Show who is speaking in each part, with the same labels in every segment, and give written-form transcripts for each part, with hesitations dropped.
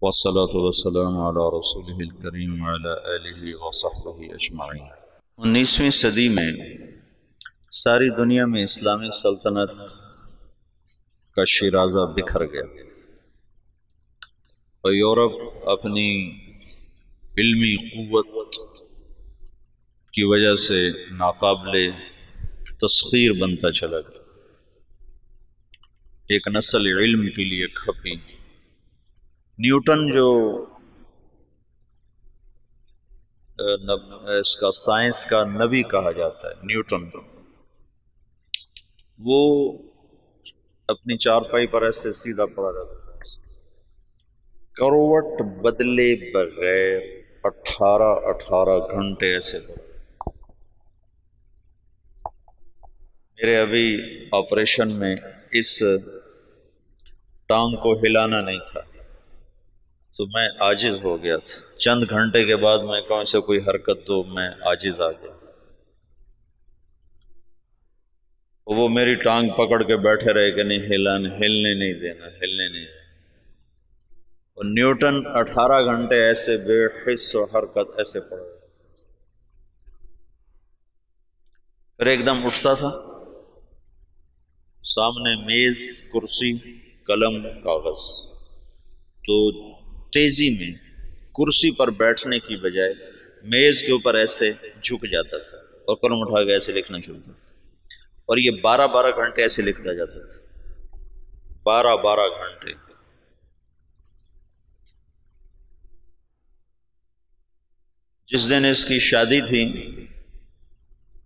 Speaker 1: والصلاة والسلام علی رسولہ الکریم وعلی آلہ وصحبہ اجمعین۔ 19ویں صدی میں ساری دنیا میں اسلامی سلطنت کا شیرازہ بکھر گیا اور یورپ اپنی علمی قوت کی وجہ سے ناقابل تسخیر بنتا چلا گیا۔ ایک نسل علم کے لیے کھپی۔ نیوٹن جو اس کا سائنس کا نبی کہا جاتا ہے، نیوٹن وہ اپنی چارپائی پر ایسے سیدھا پڑا رہتا تھا، کروٹ بدلے بغیر 18 گھنٹے ایسے پڑا۔ میرے ابھی آپریشن میں اس ٹانگ کو ہلانا نہیں تھا تو میں عاجز ہو گیا تھا۔ چند گھنٹے کے بعد میں کہوں سے کوئی حرکت دو، میں عاجز آ گیا۔ وہ میری ٹانگ پکڑ کے بیٹھے رہے کہ نہیں ہلنے نہیں دینا، ہلنے نہیں دینا۔ اور نیوٹن 18 گھنٹے ایسے بے حس و حرکت ایسے پڑا، پھر ایک دم اٹھتا تھا، سامنے میز، کرسی، قلم، کاغذ، تو تیزی میں کرسی پر بیٹھنے کی بجائے میز کے اوپر ایسے جھک جاتا تھا اور قلم اٹھا کے ایسے لکھنا شروع کرتا، اور یہ 12 گھنٹے ایسے لکھتا جاتا تھا، 12 گھنٹے۔ جس دن اس کی شادی تھی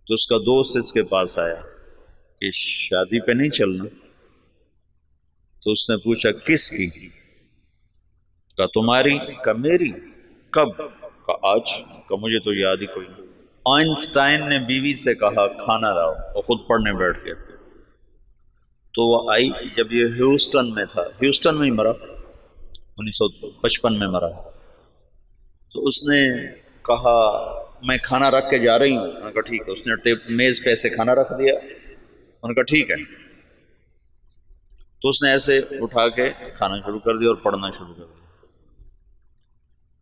Speaker 1: تو اس کا دوست اس کے پاس آیا کہ شادی پہ نہیں چلنا؟ تو اس نے پوچھا کس کی؟ کہا تمہاری؟ کہا میری؟ کب؟ کہا آج۔ کہا مجھے تو یاد ہی کوئی نہیں۔ آئنسٹائن نے بیوی سے کہا کھانا لاؤ، اور خود پڑھنے بیٹھ گیا۔ تو وہ آئی، جب یہ ہیوسٹن میں تھا، ہیوسٹن میں ہی مرا، 1955 میں مرا، تو اس نے کہا میں کھانا رکھ کے جا رہی ہوں۔ انہوں نے کہا ٹھیک ہے۔ اس نے میز پہ ایسے کھانا رکھ دیا، انہوں نے کہا ٹھیک ہے۔ تو اس نے ایسے اٹھا کے کھانا شروع کر دیا اور پڑھنا شروع کر دیا۔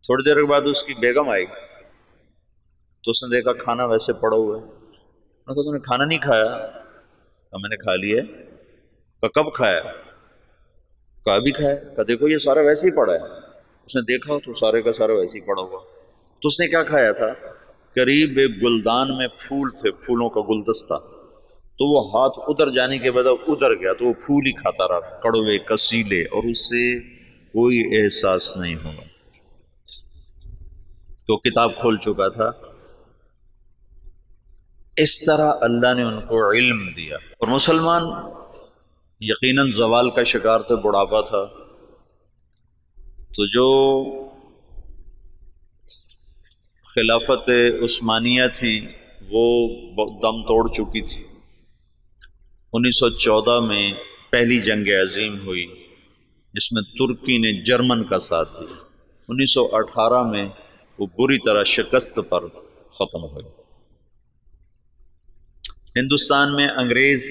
Speaker 1: تھوڑی دیر کے بعد اس کی بیگم آئی تو اس نے دیکھا کھانا ویسے پڑا ہوا ہے۔ انہوں نے کہا تم نے کھانا نہیں کھایا؟ کہا میں نے کھا لیا ہے۔ کہا کب کھایا؟ کہا ابھی کھایا۔ کہا دیکھو یہ سارا ویسے ہی پڑا ہے۔ اس نے دیکھا تو سارے کا سارا ویسے ہی پڑا ہوا۔ تو اس نے کیا کھایا تھا؟ قریب ایک گلدان میں پھول تھے، پھولوں کا گلدستہ، تو وہ ہاتھ ادھر جانے کے بعد ادھر گیا تو وہ پھول ہی کھاتا رہا، کڑوے کسیلے، اور اس سے کوئی احساس نہیں ہوگا۔ تو کتاب کھول چکا تھا۔ اس طرح اللہ نے ان کو علم دیا۔ اور مسلمان یقیناً زوال کا شکار تھے، بڑھاپا تھا، تو جو خلافت عثمانیہ تھی وہ دم توڑ چکی تھی۔ 1914 میں پہلی جنگ عظیم ہوئی جس میں ترکی نے جرمن کا ساتھ دیا۔ 1918 میں وہ بری طرح شکست پر ختم ہوئی۔ ہندوستان میں انگریز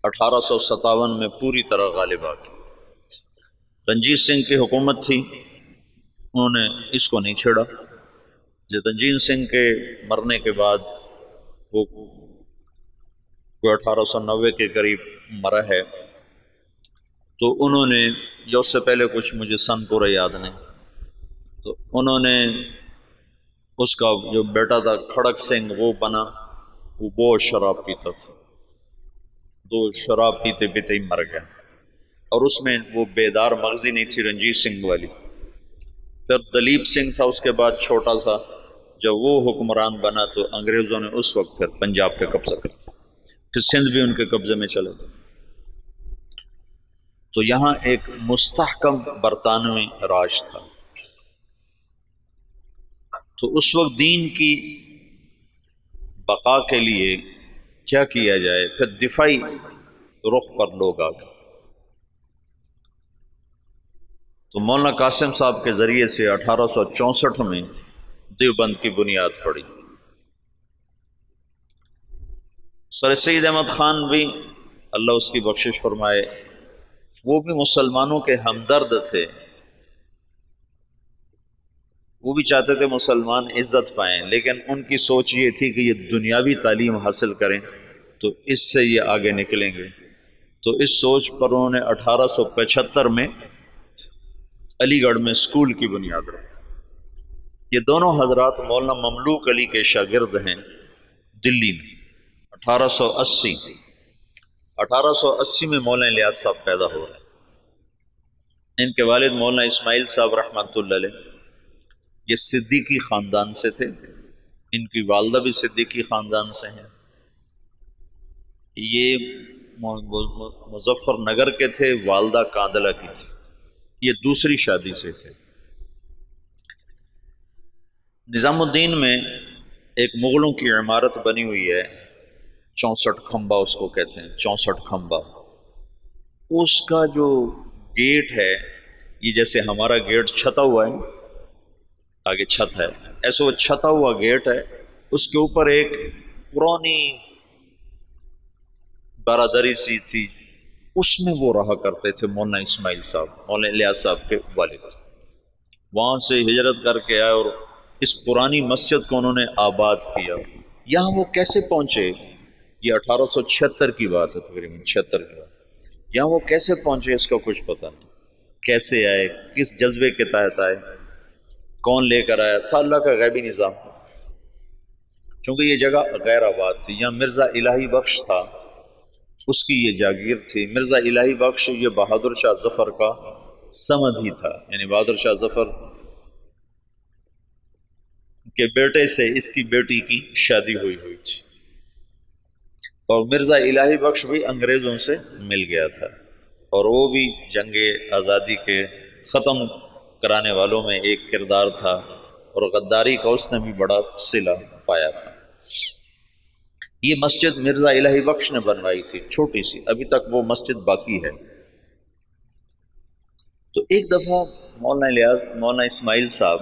Speaker 1: 1857 میں پوری طرح غالب آ گئے۔ رنجیت سنگھ کی حکومت تھی، انہوں نے اس کو نہیں چھیڑا۔ جب رنجیت سنگھ کے مرنے کے بعد وہ 1890 کے قریب مرا ہے، تو انہوں نے، یا اس سے پہلے کچھ مجھے سن پورا یاد نہیں، تو انہوں نے اس کا جو بیٹا تھا کھڑک سنگھ وہ بنا، وہ بہت شراب پیتا تھا، تو شراب پیتے پیتے ہی مر گیا۔ اور اس میں وہ بیدار مغزی نہیں تھی رنجیت سنگھ والی۔ پھر دلیپ سنگھ تھا اس کے بعد چھوٹا سا، جب وہ حکمران بنا تو انگریزوں نے اس وقت پھر پنجاب پہ قبضہ کر، پھر سندھ بھی ان کے قبضے میں چلا تھا۔ تو یہاں ایک مستحکم برطانوی راج تھا۔ تو اس وقت دین کی بقا کے لیے کیا کیا جائے؟ پھر دفاعی رخ پر لوگ آ گئے۔ تو مولانا قاسم صاحب کے ذریعے سے 1864 میں دیوبند کی بنیاد پڑی۔ سر سید احمد خان بھی اللہ اس کی بخشش فرمائے، وہ بھی مسلمانوں کے ہمدرد تھے، وہ بھی چاہتے تھے مسلمان عزت پائیں، لیکن ان کی سوچ یہ تھی کہ یہ دنیاوی تعلیم حاصل کریں تو اس سے یہ آگے نکلیں گے۔ تو اس سوچ پر انہوں نے 1875 میں علی گڑھ میں اسکول کی بنیاد رکھی۔ یہ دونوں حضرات مولانا مملوک علی کے شاگرد ہیں دلی میں۔ 1880 میں مولانا الیاس صاحب پیدا ہو رہے ہیں۔ ان کے والد مولانا اسماعیل صاحب رحمۃ اللہ علیہ یہ صدیقی خاندان سے تھے، ان کی والدہ بھی صدیقی خاندان سے ہیں۔ یہ مظفر نگر کے تھے، والدہ کاندلہ کی تھی، یہ دوسری شادی سے تھے۔ نظام الدین میں ایک مغلوں کی عمارت بنی ہوئی ہے، 64 کھمبا اس کو کہتے ہیں، 64 کھمبا۔ اس کا جو گیٹ ہے، یہ جیسے ہمارا گیٹ چھتا ہوا ہے، آگے چھت ہے، ایسے وہ چھتا ہوا گیٹ ہے، اس کے اوپر ایک پرانی برادری سی تھی، اس میں وہ رہا کرتے تھے مولانا اسماعیل صاحب، مولانا الیاس صاحب کے والد۔ وہاں سے ہجرت کر کے آئے اور اس پرانی مسجد کو انہوں نے آباد کیا۔ یہاں وہ کیسے پہنچے؟ یہ 1876 کی بات ہے، تقریباً 76 کی بات۔ یہاں وہ کیسے پہنچے اس کا کچھ پتہ نہیں، کیسے آئے، کس جذبے کے تحت آئے، کون لے کر آیا تھا، اللہ کا غیبی نظام۔ چونکہ یہ جگہ غیر آباد تھی، یہاں مرزا الہی بخش تھا، اس کی یہ جاگیر تھی۔ مرزا الہی بخش یہ بہادر شاہ ظفر کا سمد ہی تھا، یعنی بہادر شاہ ظفر کے بیٹے سے اس کی بیٹی کی شادی ہوئی تھی، اور مرزا الہی بخش بھی انگریزوں سے مل گیا تھا، اور وہ بھی جنگ آزادی کے ختم کرانے والوں میں ایک کردار تھا، اور غداری کا اس نے بھی بڑا صلہ پایا تھا۔ یہ مسجد مرزا الہی بخش نے بنوائی تھی، چھوٹی سی، ابھی تک وہ مسجد باقی ہے۔ تو ایک دفعہ مولانا اسماعیل صاحب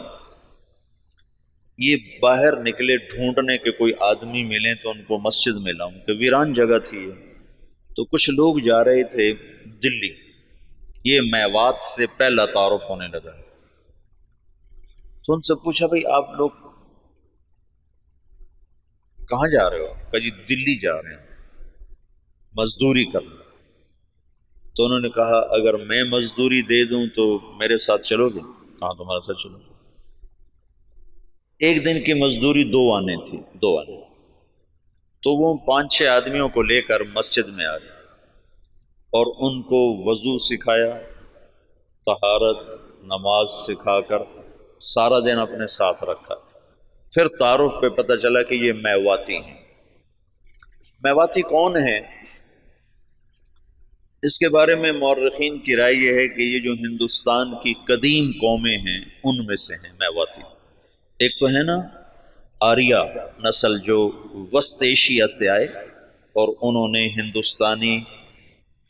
Speaker 1: یہ باہر نکلے ڈھونڈنے کے کوئی آدمی ملیں تو ان کو مسجد میں لاؤں، کہ ویران جگہ تھی۔ تو کچھ لوگ جا رہے تھے دلی، یہ میوات سے پہلا تعارف ہونے لگا، تو ان سے پوچھا بھئی آپ لوگ کہاں جا رہے ہو؟ کہا جی دلی جا رہے ہیں مزدوری کرنا۔ تو انہوں نے کہا اگر میں مزدوری دے دوں تو میرے ساتھ چلو گے؟ کہاں تمہارے ساتھ چلو۔ ایک دن کی مزدوری 2 آنے تھی، 2 آنے، تو وہ 5-6 آدمیوں کو لے کر مسجد میں آ گئے اور ان کو وضو سکھایا، طہارت، نماز سکھا کر سارا دن اپنے ساتھ رکھا۔ پھر تعارف پہ پتہ چلا کہ یہ میواتی ہیں۔ میواتی کون ہیں؟ اس کے بارے میں مورخین کی رائے یہ ہے کہ یہ جو ہندوستان کی قدیم قومیں ہیں ان میں سے ہیں میواتی۔ ایک تو ہے نا آریہ نسل جو وسط ایشیا سے آئے اور انہوں نے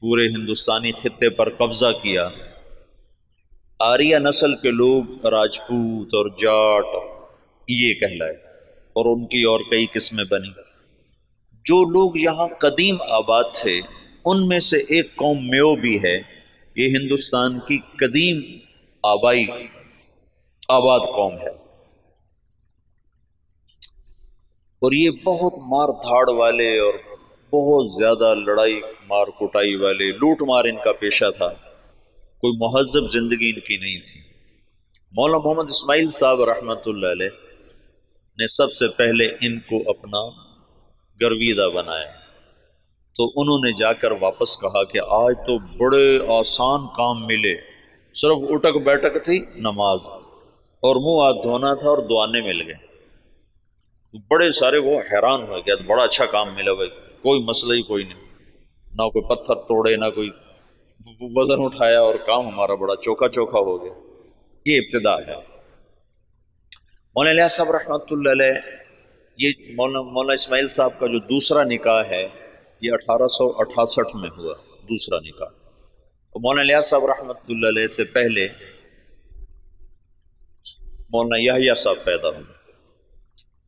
Speaker 1: پورے ہندوستانی خطے پر قبضہ کیا۔ آریہ نسل کے لوگ راجپوت اور جاٹ یہ کہلائے، اور ان کی اور کئی قسمیں بنی۔ جو لوگ یہاں قدیم آباد تھے ان میں سے ایک قوم میو بھی ہے، یہ ہندوستان کی قدیم آباد قوم ہے، اور یہ بہت مار دھاڑ والے اور بہت زیادہ لڑائی مار کٹائی والے، لوٹ مار ان کا پیشہ تھا، کوئی مہذب زندگی ان کی نہیں تھی۔ مولانا محمد اسماعیل صاحب رحمۃ اللہ علیہ نے سب سے پہلے ان کو اپنا گرویدہ بنایا، تو انہوں نے جا کر واپس کہا کہ آج تو بڑے آسان کام ملے، صرف اٹک بیٹھک تھی، نماز اور منہ ہاتھ دھونا تھا، اور دعانے مل گئے۔ بڑے سارے وہ حیران ہو گیا، بڑا اچھا کام ملا بھائی، کوئی مسئلہ ہی کوئی نہیں، نہ کوئی پتھر توڑے، نہ کوئی وزن اٹھایا، اور کام ہمارا بڑا چوکھا چوکھا ہو گیا۔ یہ ابتدا ہے۔ مولانا الیاس صاحب رحمۃ اللہ علیہ، یہ مولانا اسماعیل صاحب کا جو دوسرا نکاح ہے یہ 1868 میں ہوا، دوسرا نکاح۔ اور مولانا الیاس صاحب رحمۃ اللہ علیہ سے پہلے مولانا یحییٰ صاحب پیدا ہوئے،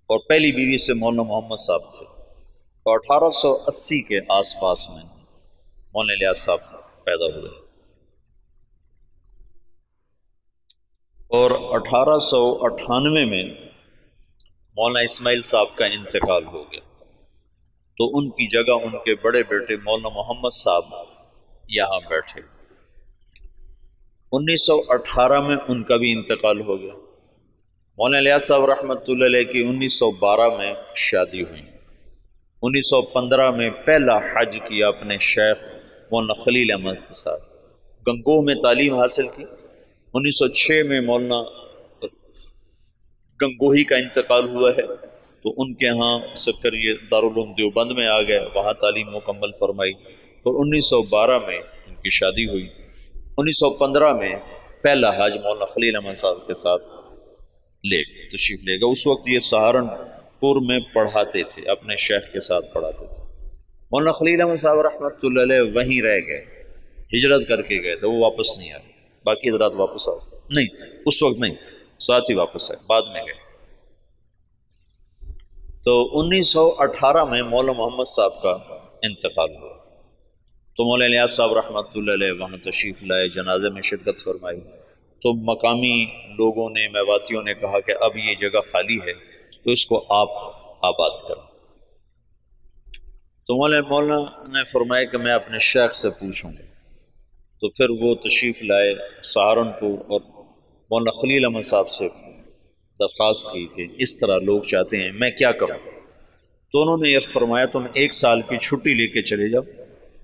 Speaker 1: اور پہلی بیوی سے مولانا محمد صاحب تھے، اور 1880 کے آس پاس میں مولانا الیاس صاحب پیدا ہوئے، اور مولانا الیاس صاحب رحمۃ اللہ علیہ سے پہلے مولانا یحییٰ صاحب پیدا ہوئے، اور 1880 کے آس پاس میں مولانا الیاس صاحب پیدا ہوئے۔ اور 1898 میں مولانا اسماعیل صاحب کا انتقال ہو گیا، تو ان کی جگہ ان کے بڑے بیٹے مولانا محمد صاحب یہاں بیٹھے۔ 1918 میں ان کا بھی انتقال ہو گیا۔ مولانا الیاس صاحب رحمۃ اللہ علیہ کی 1912 میں شادی ہوئی۔ 1915 میں پہلا حج کیا اپنے شیخ مولانا خلیل احمد کے ساتھ، گنگوہ میں تعلیم حاصل کی۔ 1906 میں مولانا گنگوہی کا انتقال ہوا ہے، تو ان کے ہاں سے پھر یہ دارالعلوم دیوبند میں آ گئے، وہاں تعلیم مکمل فرمائی۔ پھر 1912 میں ان کی شادی ہوئی۔ 1915 میں پہلا حج مولانا خلیل احمد صاحب کے ساتھ تشریف لے گا۔ اس وقت یہ سہارنپور میں پڑھاتے تھے، اپنے شیخ کے ساتھ پڑھاتے تھے۔ مولانا خلیل احمد صاحب رحمۃ اللہ علیہ وہیں رہ گئے، ہجرت کر کے گئے تھے، وہ واپس نہیں آئے۔ باقی حضرات واپس آئے نہیں، اس وقت نہیں، ساتھ ہی واپس آئے، بعد میں گئے۔ تو 1918 میں مولانا محمد صاحب کا انتقال ہوا، تو مولانا الیاس صاحب رحمۃ اللہ علیہ وہاں تشریف لائے، جنازے میں شرکت فرمائی۔ تو مقامی لوگوں نے، میواتیوں نے کہا کہ اب یہ جگہ خالی ہے تو اس کو آپ آباد کریں۔ تو مولانا نے فرمایا کہ میں اپنے شیخ سے پوچھوں گا۔ تو پھر وہ تشریف لائے سہارنپور، اور مولانا خلیل احمد صاحب سے درخواست کی کہ اس طرح لوگ چاہتے ہیں، میں کیا کروں؟ تو انہوں نے یہ فرمایا تم 1 سال کی چھٹی لے کے چلے جاؤ،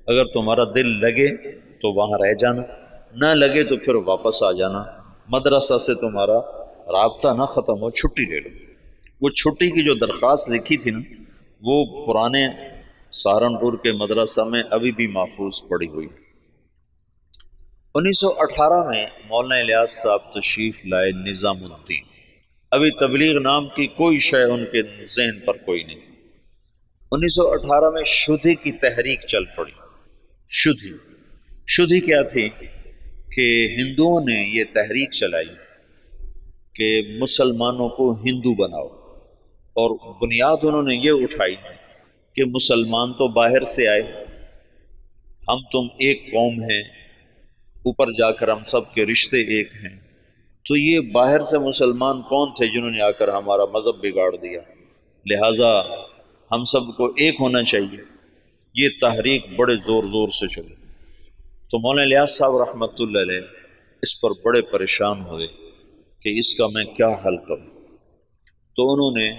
Speaker 1: اگر تمہارا دل لگے تو وہاں رہ جانا، نہ لگے تو پھر واپس آ جانا، مدرسہ سے تمہارا رابطہ نہ ختم ہو، چھٹی لے لو۔ وہ چھٹی کی جو درخواست لکھی تھی نا، وہ پرانے سہارنپور کے مدرسہ میں ابھی بھی محفوظ پڑی ہوئی۔ 1918 میں مولانا الیاس صاحب تشریف لائے نظام الدین۔ ابھی تبلیغ نام کی کوئی شے ان کے ذہن پر کوئی نہیں۔ 1918 میں شدھی کی تحریک چل پڑی۔ شدھی کیا تھی کہ ہندوؤں نے یہ تحریک چلائی کہ مسلمانوں کو ہندو بناؤ، اور بنیاد انہوں نے یہ اٹھائی کہ مسلمان تو باہر سے آئے، ہم تم ایک قوم ہیں، اوپر جا کر ہم سب کے رشتے ایک ہیں، تو یہ باہر سے مسلمان کون تھے جنہوں نے آ کر ہمارا مذہب بگاڑ دیا، لہٰذا ہم سب کو ایک ہونا چاہیے۔ یہ تحریک بڑے زور سے چلی، تو مولانا الیاس صاحب رحمۃ اللہ علیہ اس پر بڑے پریشان ہوئے کہ اس کا میں کیا حل کروں۔ تو انہوں نے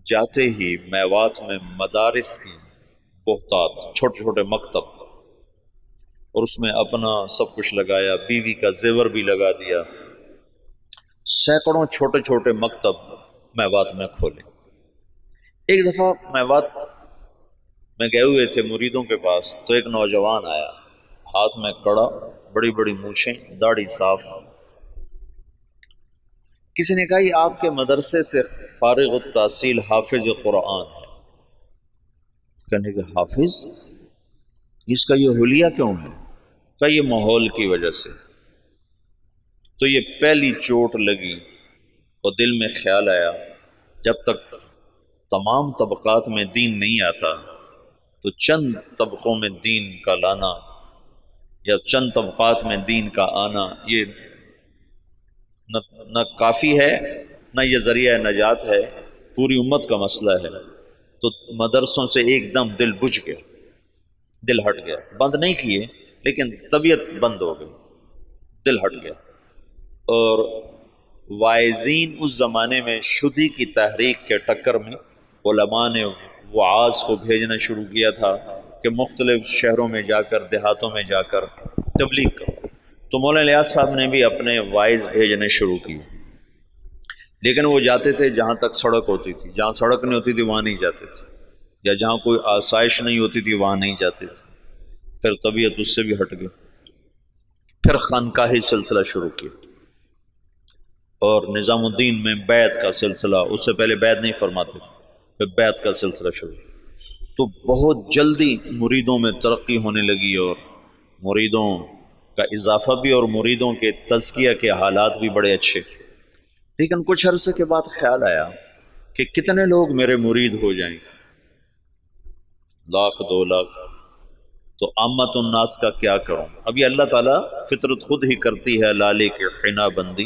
Speaker 1: جاتے ہی میوات میں مدارس کی بہتات، چھوٹے چھوٹے مکتب، اور اس میں اپنا سب کچھ لگایا، بیوی کا زیور بھی لگا دیا، سینکڑوں چھوٹے چھوٹے مکتب میوات میں کھولے۔ ایک دفعہ میوات میں گئے ہوئے تھے مریدوں کے پاس، تو ایک نوجوان آیا، ہاتھ میں کڑا، بڑی بڑی مونچھیں، داڑھی صاف۔ کسی نے کہا یہ آپ کے مدرسے سے فارغ التحصیل حافظ قرآن ہے۔ کہنے کہ حافظ، اس کا یہ حلیہ کیوں ہے؟ کہ یہ ماحول کی وجہ سے۔ تو یہ پہلی چوٹ لگی اور دل میں خیال آیا، جب تک تمام طبقات میں دین نہیں آتا تو چند طبقوں میں دین کا لانا یا چند طبقات میں دین کا آنا یہ نہ کافی ہے، نہ یہ ذریعہ نجات ہے، پوری امت کا مسئلہ ہے۔ تو مدرسوں سے ایک دم دل بجھ گیا، دل ہٹ گیا، بند نہیں کیے لیکن طبیعت بند ہو گئی، دل ہٹ گیا۔ اور واعظین اس زمانے میں شدھی کی تحریک کے ٹکر میں علماء نے وعاظ کو بھیجنا شروع کیا تھا کہ مختلف شہروں میں جا کر، دیہاتوں میں جا کر تبلیغ کرو۔ تو مولانا الیاس صاحب نے بھی اپنے واعظ بھیجنے شروع کی، لیکن وہ جاتے تھے جہاں تک سڑک ہوتی تھی، جہاں سڑک نہیں ہوتی تھی وہاں نہیں جاتے تھے، یا جہاں کوئی آسائش نہیں ہوتی تھی وہاں نہیں جاتے تھے۔ پھر طبیعت اس سے بھی ہٹ گئی، پھر خانقاہی سلسلہ شروع کیا، اور نظام الدین میں بیعت کا سلسلہ، اس سے پہلے بیعت نہیں فرماتے تھے، پھر بیعت کا سلسلہ شروع۔ تو بہت جلدی مریدوں میں ترقی ہونے لگی، اور مریدوں کا اضافہ بھی، اور مریدوں کے تزکیہ کے حالات بھی بڑے اچھے۔ لیکن کچھ عرصے کے بعد خیال آیا کہ کتنے لوگ میرے مرید ہو جائیں گے، 1,00,000 2 لاکھ، تو عامت الناس کا کیا کروں؟ اب یہ اللہ تعالیٰ فطرت خود ہی کرتی ہے لالے کے حنا بندی،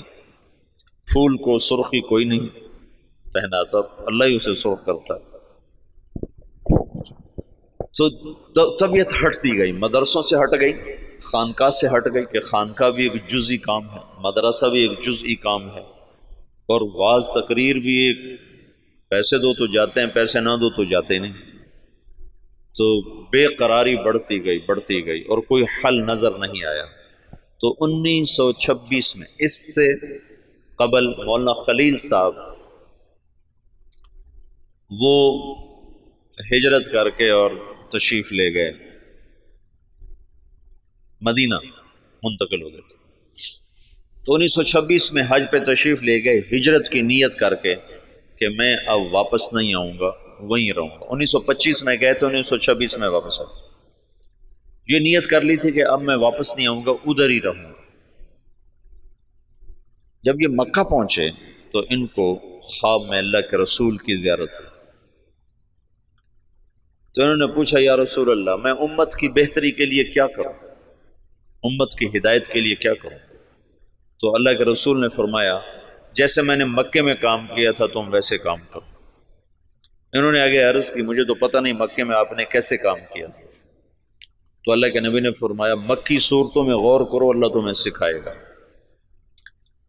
Speaker 1: پھول کو سرخی کوئی نہیں پہناتا، اللہ ہی اسے سرخ کرتا ہے۔ تو طبیعت ہٹتی گئی، مدرسوں سے ہٹ گئی، خانقاہ سے ہٹ گئی کہ خانقاہ بھی ایک جزئی کام ہے، مدرسہ بھی ایک جزئی کام ہے، اور واعظ تقریر بھی ایک، پیسے دو تو جاتے ہیں، پیسے نہ دو تو جاتے نہیں۔ تو بے قراری بڑھتی گئی اور کوئی حل نظر نہیں آیا۔ تو 1926 میں، اس سے قبل مولانا خلیل صاحب وہ ہجرت کر کے اور تشریف لے گئے، مدینہ منتقل ہو گئے تھے۔ تو 1926 میں حج پہ تشریف لے گئے، ہجرت کی نیت کر کے کہ میں اب واپس نہیں آؤں گا، وہیں رہوں گا۔ 1925 میں گئے تھے، 1926 میں واپس آئے۔ یہ نیت کر لی تھی کہ اب میں واپس نہیں آؤں گا، ادھر ہی رہوں گا۔ جب یہ مکہ پہنچے تو ان کو خواب میں اللہ کے رسول کی زیارت ہوئی۔ تو انہوں نے پوچھا، یا رسول اللہ، میں امت کی بہتری کے لیے کیا کروں، امت کی ہدایت کے لیے کیا کروں؟ تو اللہ کے رسول نے فرمایا، جیسے میں نے مکے میں کام کیا تھا تم ویسے کام کرو۔ انہوں نے آگے عرض کی، مجھے تو پتہ نہیں مکے میں آپ نے کیسے کام کیا تھا۔ تو اللہ کے نبی نے فرمایا، مکی صورتوں میں غور کرو، اللہ تمہیں سکھائے گا۔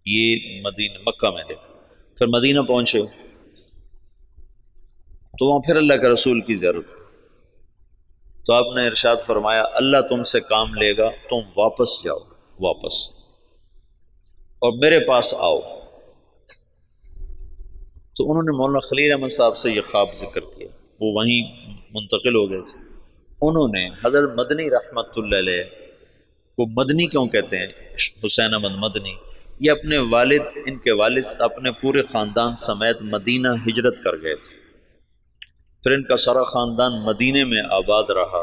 Speaker 1: یہ مکہ میں دیکھا۔ پھر مدینہ پہنچے تو وہاں پھر اللہ کے رسول کی زیارت، تو آپ نے ارشاد فرمایا، اللہ تم سے کام لے گا، تم واپس جاؤ، واپس، اور میرے پاس آؤ۔ تو انہوں نے مولانا خلیل احمد صاحب سے یہ خواب ذکر کیا، وہ وہیں منتقل ہو گئے تھے۔ انہوں نے حضرت مدنی رحمت اللہ علیہ کو، مدنی کیوں کہتے ہیں، حسین احمد مدنی، یہ اپنے والد، ان کے والد اپنے پورے خاندان سمیت مدینہ ہجرت کر گئے تھے، پھر ان کا سارا خاندان مدینے میں آباد رہا،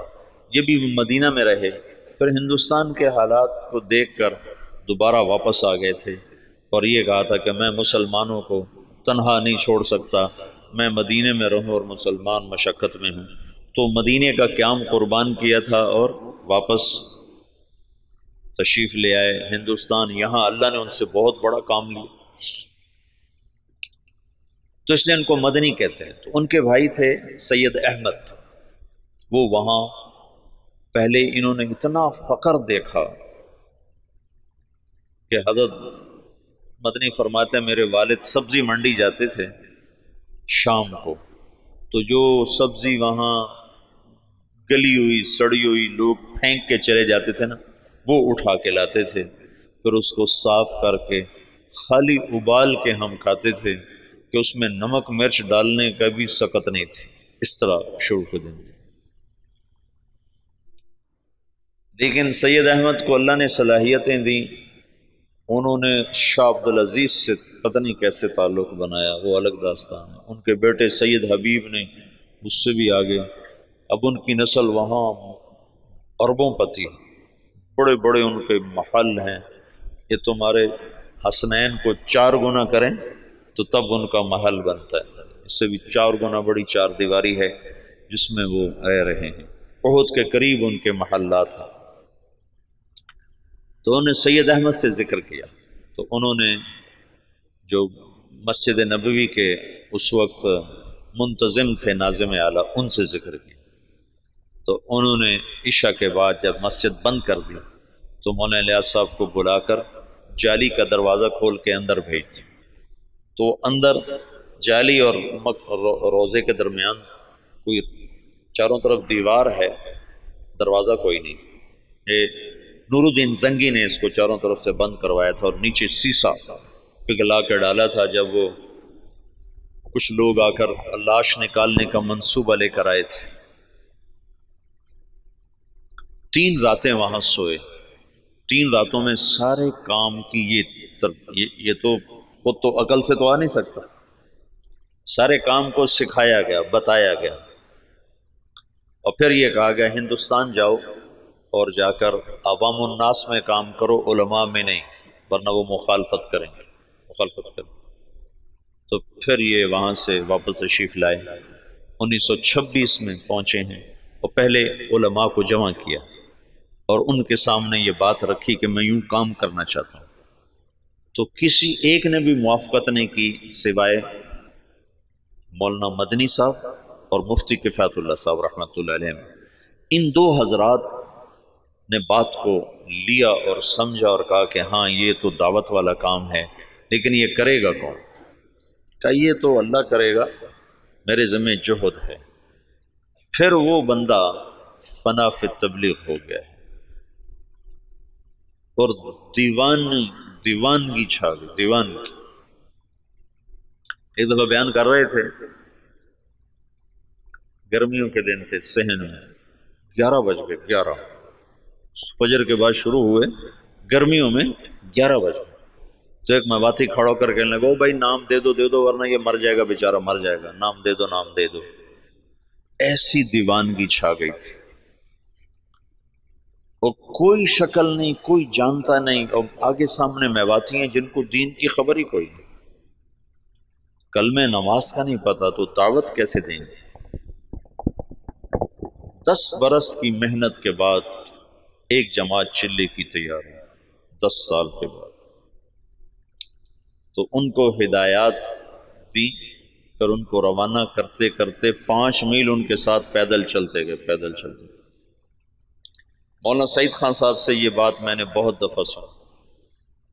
Speaker 1: یہ بھی مدینہ میں رہے، پھر ہندوستان کے حالات کو دیکھ کر دوبارہ واپس آ گئے تھے، اور یہ کہا تھا کہ میں مسلمانوں کو تنہا نہیں چھوڑ سکتا، میں مدینے میں رہوں اور مسلمان مشقت میں ہوں۔ تو مدینے کا قیام قربان کیا تھا اور واپس تشریف لے آئے ہندوستان۔ یہاں اللہ نے ان سے بہت بڑا کام لیا، تو اس لیے ان کو مدنی کہتے ہیں۔ تو ان کے بھائی تھے سید احمد، وہ وہاں پہلے انہوں نے اتنا فقر دیکھا کہ حضرت مدنی فرماتے ہیں، میرے والد سبزی منڈی جاتے تھے شام کو، تو جو سبزی وہاں گلی ہوئی سڑی ہوئی لوگ پھینک کے چلے جاتے تھے نا، وہ اٹھا کے لاتے تھے، پھر اس کو صاف کر کے خالی ابال کے ہم کھاتے تھے کہ اس میں نمک مرچ ڈالنے کا بھی سکت نہیں تھی، اس طرح شروع کے دن تھے۔ لیکن سید احمد کو اللہ نے صلاحیتیں دیں، انہوں نے شاہ عبدالعزیز سے پتہ نہیں کیسے تعلق بنایا، وہ الگ داستان ہے۔ ان کے بیٹے سید حبیب نے اس سے بھی آگے، اب ان کی نسل وہاں اربوں پتی، بڑے بڑے ان کے محل ہیں، یہ تمہارے حسنین کو 4 گنا کریں تو تب ان کا محل بنتا ہے، اس سے بھی 4 گنا بڑی 4 دیواری ہے جس میں وہ رہ رہے ہیں۔ احد کے قریب ان کے محلات ہیں۔ تو انہوں نے سید احمد سے ذکر کیا، تو انہوں نے جو مسجد نبوی کے اس وقت منتظم تھے ناظم اعلیٰ، ان سے ذکر کیا، تو انہوں نے عشاء کے بعد جب مسجد بند کر دی تو مولانا الیاس صاحب کو بلا کر جالی کا دروازہ کھول کے اندر بھیج دی، تو اندر جالی اور روزے کے درمیان کوئی چاروں طرف دیوار ہے، دروازہ کوئی نہیں، یہ نور الدین زنگی نے اس کو چاروں طرف سے بند کروایا تھا، اور نیچے سیسا پگھلا کے ڈالا تھا۔ جب وہ کچھ لوگ آ کر لاش نکالنے کا منصوبہ لے کر آئے تھے، 3 راتیں وہاں سوئے، 3 راتوں میں سارے کام کی یہ تو خود تو عقل سے تو آ نہیں سکتا، سارے کام کو سکھایا گیا، بتایا گیا، اور پھر یہ کہا گیا ہندوستان جاؤ اور جا کر عوام الناس میں کام کرو، علماء میں نہیں، ورنہ وہ مخالفت کریں گے۔ تو پھر یہ وہاں سے واپس تشریف لائے، 1926 میں پہنچے ہیں، اور پہلے علماء کو جمع کیا اور ان کے سامنے یہ بات رکھی کہ میں یوں کام کرنا چاہتا ہوں، تو کسی ایک نے بھی موافقت نہیں کی سوائے مولانا مدنی صاحب اور مفتی کفایت اللہ صاحب رحمۃ اللہ علیہ۔ ان دو حضرات نے بات کو لیا اور سمجھا اور کہا کہ ہاں یہ تو دعوت والا کام ہے، لیکن یہ کرے گا کون؟ کہا یہ تو اللہ کرے گا، میرے ذمہ جہد ہے۔ پھر وہ بندہ فنا فی تبلیغ ہو گیا اور دیوانگی چھا گئی، دیوانگی۔ ایک دفعہ بیان کر رہے تھے، گرمیوں کے دن تھے، صحن میں 11 بج گئے، 11 فجر کے بعد شروع ہوئے، گرمیوں میں 11 بج گئے۔ تو ایک مواتی کھڑا ہو کر کہنے لگا، او بھائی نام دے دو ورنہ یہ مر جائے گا، بیچارہ مر جائے گا، نام دے دو، نام دے دو۔ ایسی دیوانگی چھا گئی تھی اور کوئی شکل نہیں، کوئی جانتا نہیں، اور آگے سامنے میواتی ہیں جن کو دین کی خبر ہی کوئی نہیں، کلمہ نماز کا نہیں پتا، تو دعوت کیسے دیں گے؟ 10 برس کی محنت کے بعد ایک جماعت چلے کی تیار ہے، 10 سال کے بعد۔ تو ان کو ہدایات دی، پھر ان کو روانہ کرتے کرتے 5 میل ان کے ساتھ پیدل چلتے گئے، پیدل چلتے گئے۔ مولانا سعید خان صاحب سے یہ بات میں نے بہت دفعہ سنا۔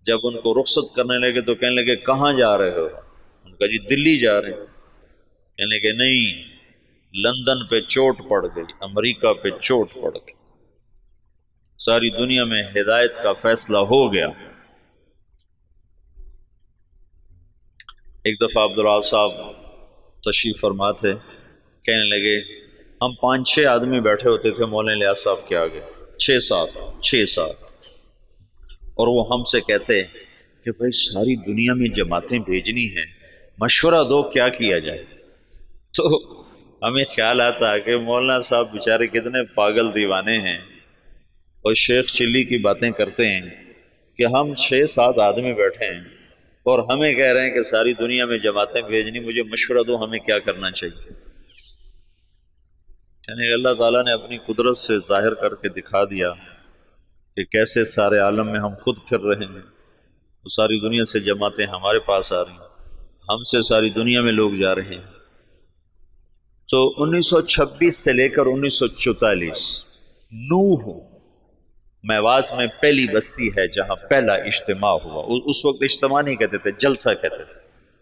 Speaker 1: جب ان کو رخصت کرنے لگے تو کہنے لگے کہاں جا رہے ہو؟ ان کا جی دلی جا رہے ہیں۔ کہنے لگے نہیں، لندن پہ چوٹ پڑ گئی، امریکہ پہ چوٹ پڑ گئی، ساری دنیا میں ہدایت کا فیصلہ ہو گیا۔ ایک دفعہ عبدالعال صاحب تشریف فرما تھے، کہنے لگے ہم 5-6 آدمی بیٹھے ہوتے تھے مولانا الیاس صاحب کے آگے، 6-7 اور وہ ہم سے کہتے کہ بھائی ساری دنیا میں جماعتیں بھیجنی ہیں، مشورہ دو کیا کیا جائے۔ تو ہمیں خیال آتا کہ مولانا صاحب بیچارے کتنے پاگل دیوانے ہیں، اور شیخ چلی کی باتیں کرتے ہیں کہ ہم 6-7 آدمی بیٹھے ہیں اور ہمیں کہہ رہے ہیں کہ ساری دنیا میں جماعتیں بھیجنی، مجھے مشورہ دو ہمیں کیا کرنا چاہیے۔ یعنی اللہ تعالیٰ نے اپنی قدرت سے ظاہر کر کے دکھا دیا کہ کیسے سارے عالم میں ہم خود پھر رہے ہیں، تو ساری دنیا سے جماعتیں ہمارے پاس آ رہی ہیں، ہم سے ساری دنیا میں لوگ جا رہے ہیں۔ تو 1926 سے لے کر 1944 نوح میوات میں پہلی بستی ہے جہاں پہلا اجتماع ہوا۔ اس وقت اجتماع نہیں کہتے تھے، جلسہ کہتے تھے،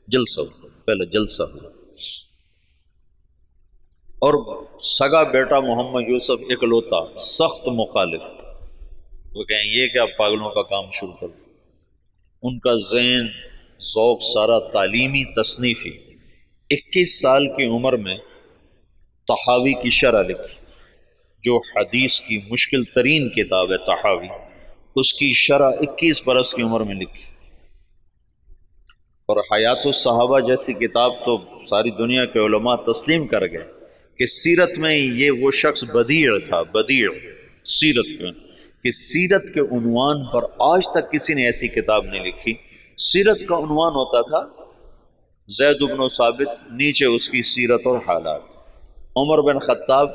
Speaker 1: جلسہ ہوا، پہلا جلسہ ہوا۔ اور سگا بیٹا محمد یوسف اکلوتا سخت مخالف، وہ کہیں یہ کہ آپ پاگلوں کا کام شروع کر دیں۔ ان کا ذہن ذوق سارا تعلیمی تصنیفی۔ 21 سال کی عمر میں طحاوی کی شرح لکھی، جو حدیث کی مشکل ترین کتاب ہے طحاوی، اس کی شرح 21 برس کی عمر میں لکھی۔ اور حیات الصحابہ جیسی کتاب تو ساری دنیا کے علماء تسلیم کر گئے کہ سیرت میں یہ وہ شخص بدیع تھا، بدیع سیرت میں، کہ سیرت کے عنوان پر آج تک کسی نے ایسی کتاب نہیں لکھی۔ سیرت کا عنوان ہوتا تھا زید بن ثابت، نیچے اس کی سیرت اور حالات، عمر بن خطاب،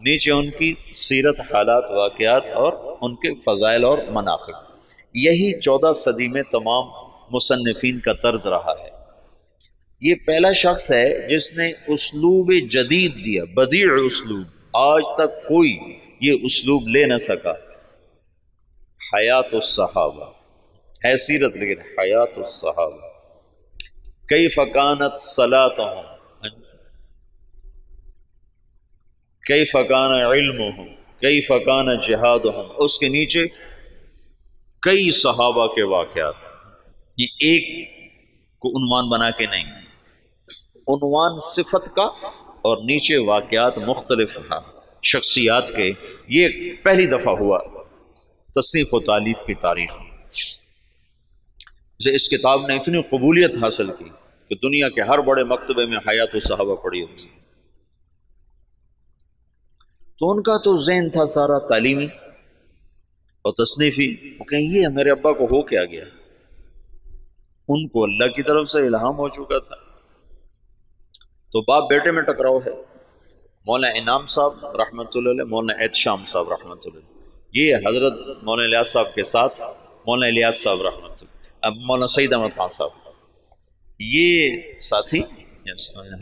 Speaker 1: نیچے ان کی سیرت، حالات، واقعات اور ان کے فضائل اور مناقب۔ یہی 14 صدی میں تمام مصنفین کا طرز رہا ہے۔ یہ پہلا شخص ہے جس نے اسلوب جدید دیا، بدیع اسلوب، آج تک کوئی یہ اسلوب لے نہ سکا۔ حیات الصحابہ ہے سیرت، لیکن حیات الصحابہ، کیف کانت صلاتہم، کیف کان علمہم، کیف کان جہادہم، اس کے نیچے کئی صحابہ کے واقعات۔ یہ ایک کو عنوان بنا کے نہیں، عنوان صفت کا اور نیچے واقعات مختلف شخصیات کے۔ یہ پہلی دفعہ ہوا تصنیف و تالیف کی تاریخ میں۔ اس کتاب نے اتنی قبولیت حاصل کی کہ دنیا کے ہر بڑے مکتبے میں حیات الصحابہ پڑھی ہوتی۔ تو ان کا تو ذہن تھا سارا تعلیمی اور تصنیفی، وہ کہیں یہ میرے ابا کو ہو کیا گیا، ان کو اللہ کی طرف سے الہام ہو چکا تھا۔ تو باپ بیٹے میں ٹکراؤ ہے۔ مولانا انعام صاحب رحمۃ اللہ علیہ، مولانا احتشام صاحب رحمۃ اللہ علیہ، یہ حضرت مولانا الیاس صاحب کے ساتھ مولانا الیاس صاحب رحمۃ اللہ، مولانا سعید احمد خان صاحب، یہ ساتھی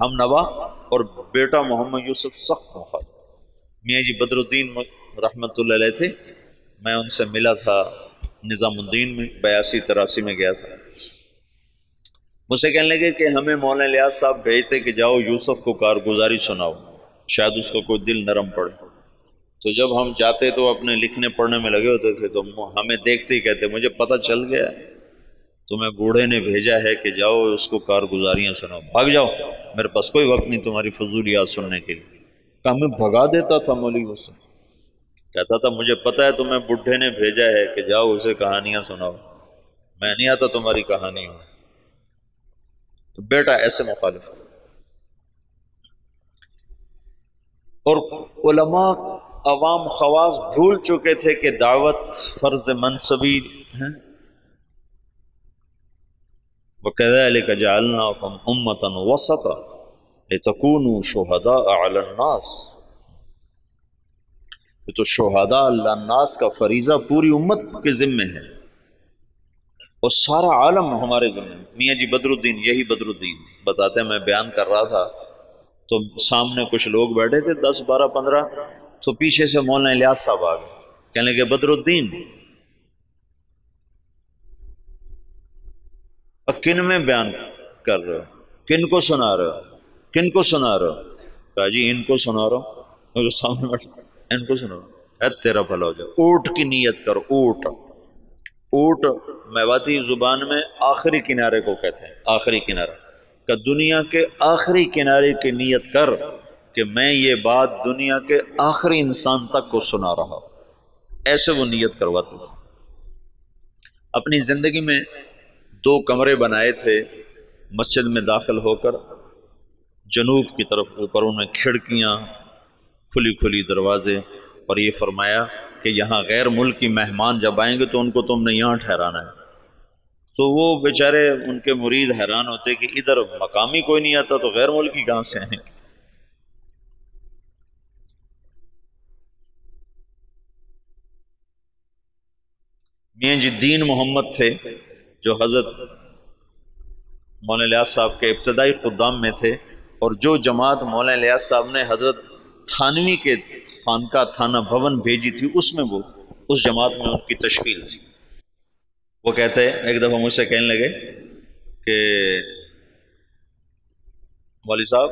Speaker 1: ہم نوا، اور بیٹا محمد یوسف سخت مخالف۔ میاں جی بدر الدین رحمۃ اللہ علیہ تھے، میں ان سے ملا تھا نظام الدین میں 82-83 میں گیا تھا۔ مجھ سے کہنے لگے کہ ہمیں مولانا الیاس صاحب بھیجتے کہ جاؤ یوسف کو کارگزاری سناؤ، شاید اس کا کوئی دل نرم پڑے۔ تو جب ہم جاتے تو اپنے لکھنے پڑھنے میں لگے ہوتے تھے، تو ہمیں دیکھتے ہی کہتے مجھے پتہ چل گیا تمہیں بوڑھے نے بھیجا ہے کہ جاؤ اس کو کارگزاریاں سناؤ، بھاگ جاؤ، میرے پاس کوئی وقت نہیں تمہاری فضولیات سننے کے لیے۔ کہ ہمیں بھگا دیتا تھا مولوی وسلم، کہتا تھا مجھے پتہ ہے تمہیں بڈھے نے بھیجا ہے کہ جاؤ اسے کہانیاں سناؤ، میں نہیں آتا تمہاری کہانیوں میں۔ تو بیٹا ایسے مخالف تھا۔ اور علماء عوام خواص بھول چکے تھے کہ دعوت فرض منصبی ہے۔ وَكَذَلِكَ جَعَلْنَاكُمْ أُمَّةً وَسَطًا لِتَكُونُوا شُهَدَاءَ عَلَى النَّاسِ۔ تو شہداء اللہ الناس کا فریضہ پوری امت کے ذمے ہے، اور سارا عالم ہمارے ذمے۔ میاں جی بدر الدین، یہی بدر الدین بتاتے ہیں، میں بیان کر رہا تھا تو سامنے کچھ لوگ بیٹھے تھے 10 12 15، تو پیچھے سے مولانا الیاس صاحب آ گئے، کہنے لگے بدر الدین کن میں بیان کر رہے ہو، کن کو سنا رہے ہو، کن کو سنا رہے ہو؟ کہا جی ان کو سنا رہا ہوں، جو سامنے بیٹھے ان کو سنا رہا ہوں۔ تیرا بھلا ہو جائے، اونٹ کی نیت کرو، اونٹ، اونٹ میواتی زبان میں آخری کنارے کو کہتے ہیں، آخری کنارہ، کہ دنیا کے آخری کنارے کی نیت کر کہ میں یہ بات دنیا کے آخری انسان تک کو سنا رہا ہوں، ایسے وہ نیت کرواتے تھے۔ اپنی زندگی میں 2 کمرے بنائے تھے مسجد میں داخل ہو کر، جنوب کی طرف اوپر ان میں کھڑکیاں، کھلی کھلی دروازے، اور یہ فرمایا کہ یہاں غیر ملکی مہمان جب آئیں گے تو ان کو تم نے یہاں ٹھہرانا ہے۔ تو وہ بیچارے ان کے مرید حیران ہوتے کہ ادھر مقامی کوئی نہیں آتا تو غیر ملکی کہاں سے آئیں گے۔ میاں جی دین محمد تھے جو حضرت مولانا الیاس صاحب کے ابتدائی خدام میں تھے، اور جو جماعت مولانا الیاس صاحب نے حضرت تھانوی کے خانقاہ تھانہ بھون بھیجی تھی، اس میں وہ اس جماعت میں ان کی تشکیل تھی۔ وہ کہتے ہیں، ایک دفعہ مجھ سے کہنے لگے کہ مولوی صاحب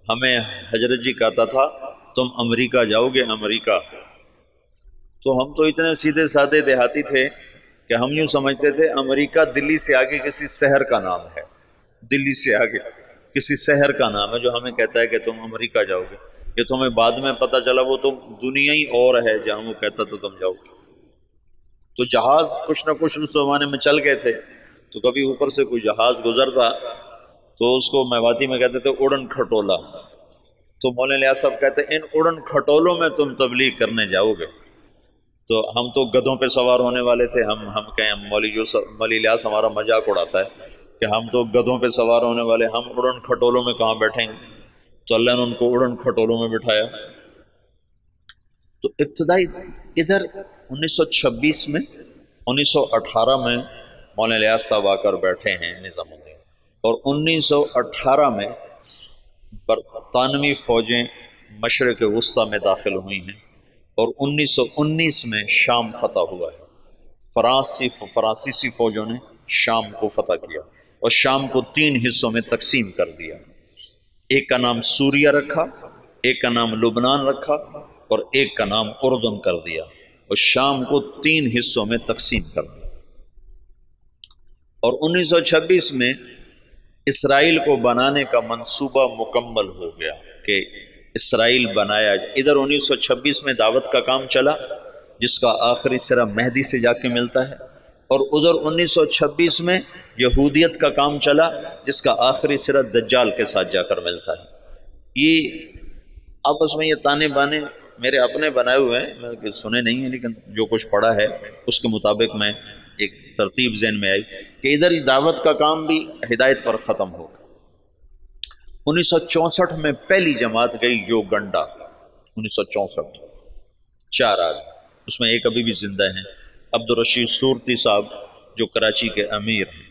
Speaker 1: ہمیں حضرت جی کہتا تھا تم امریکہ جاؤ گے، امریکہ۔ تو ہم تو اتنے سیدھے سادے دیہاتی تھے کہ ہم یوں سمجھتے تھے امریکہ دلی سے آگے کسی شہر کا نام ہے، دلی سے آگے کسی شہر کا نام ہے جو ہمیں کہتا ہے کہ تم امریکہ جاؤ گے۔ یہ تو ہمیں بعد میں پتہ چلا وہ تو دنیا ہی اور ہے جہاں وہ کہتا تو تم جاؤ گے۔ تو جہاز کچھ نہ کچھ اس زمانے میں چل گئے تھے، تو کبھی اوپر سے کوئی جہاز گزرتا تو اس کو میواتی میں کہتے تھے اڑن کھٹولا۔ تو مولانا الیاس صاحب کہتے ہیں ان اڑن کھٹولوں میں تم تبلیغ کرنے جاؤ گے۔ تو ہم تو گدھوں پہ سوار ہونے والے تھے، ہم کہیں مولوی الیاس ہمارا مذاق اڑاتا ہے کہ ہم تو گدھوں پہ سوار ہونے والے، ہم اڑن کھٹولوں میں کہاں بیٹھیں گے؟ تو اللہ نے ان کو اڑن کھٹولوں میں بٹھایا۔ تو ابتدائی ادھر 1926 میں 1918 میں مولانا الیاس صاحب آ کر بیٹھے ہیں نظام الدین، اور 1918 میں برطانوی فوجیں مشرق وسطیٰ میں داخل ہوئی ہیں، اور 1919 میں شام فتح ہوا ہے۔ فرانسیسی فوجوں نے شام کو فتح کیا اور شام کو 3 حصوں میں تقسیم کر دیا۔ ایک کا نام سوریہ رکھا، ایک کا نام لبنان رکھا، اور ایک کا نام اردن کر دیا، اور شام کو 3 حصوں میں تقسیم کر دیا۔ اور 1926 میں اسرائیل کو بنانے کا منصوبہ مکمل ہو گیا کہ اسرائیل بنایا جائے۔ ادھر 1926 میں دعوت کا کام چلا جس کا آخری سرا مہدی سے جا کے ملتا ہے، اور ادھر 1926 میں یہودیت کا کام چلا جس کا آخری سرا دجال کے ساتھ جا کر ملتا ہے۔ یہ آپس میں یہ تانے بانے میرے اپنے بنائے ہوئے ہیں، میں سنے نہیں ہیں، لیکن جو کچھ پڑھا ہے اس کے مطابق میں ایک ترتیب ذہن میں آئی کہ ادھر ہی دعوت کا کام بھی ہدایت پر ختم ہو گیا۔ 1964 میں پہلی جماعت گئی یوگنڈا، 1964، 4 آدمی، اس میں ایک ابھی بھی زندہ ہیں، عبدالرشید صورتی صاحب جو کراچی کے امیر ہیں۔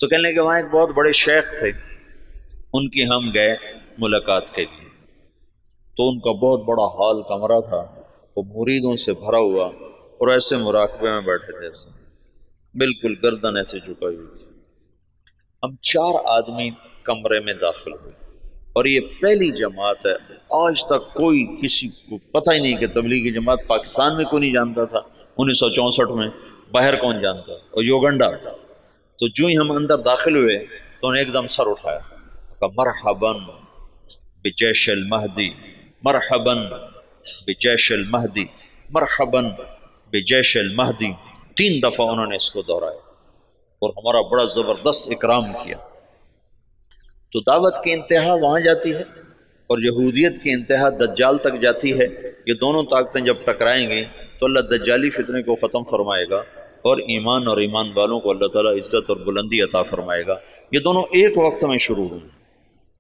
Speaker 1: تو کہنے کہ وہاں ایک بہت بڑے شیخ تھے، ان کی ہم گئے ملاقات کے لیے، تو ان کا بہت بڑا ہال کمرہ تھا، وہ مریدوں سے بھرا ہوا، اور ایسے مراقبے میں بیٹھے تھے، ایسے بالکل گردن ایسے جھکائی ہوئی تھی۔ ہم 4 آدمی کمرے میں داخل ہوئے، اور یہ پہلی جماعت ہے، آج تک کوئی کسی کو پتہ ہی نہیں کہ تبلیغی جماعت پاکستان میں کوئی نہیں جانتا تھا 1964 میں، باہر کون جانتا، اور یوگنڈا۔ تو جو ہی ہم اندر داخل ہوئے تو انہیں ایک دم سر اٹھایا، کہا مرحباً بجیش المہدی، مرحباً بجیش المہدی، مرحباً بجیش المہدی۔ 3 دفعہ انہوں نے اس کو دہرایا اور ہمارا بڑا زبردست اکرام کیا۔ تو دعوت کی انتہا وہاں جاتی ہے، اور یہودیت کی انتہا دجال تک جاتی ہے۔ یہ دونوں طاقتیں جب ٹکرائیں گی تو اللہ دجالی فتنے کو ختم فرمائے گا، اور ایمان اور ایمان والوں کو اللہ تعالیٰ عزت اور بلندی عطا فرمائے گا۔ یہ دونوں ایک وقت میں شروع ہوئی۔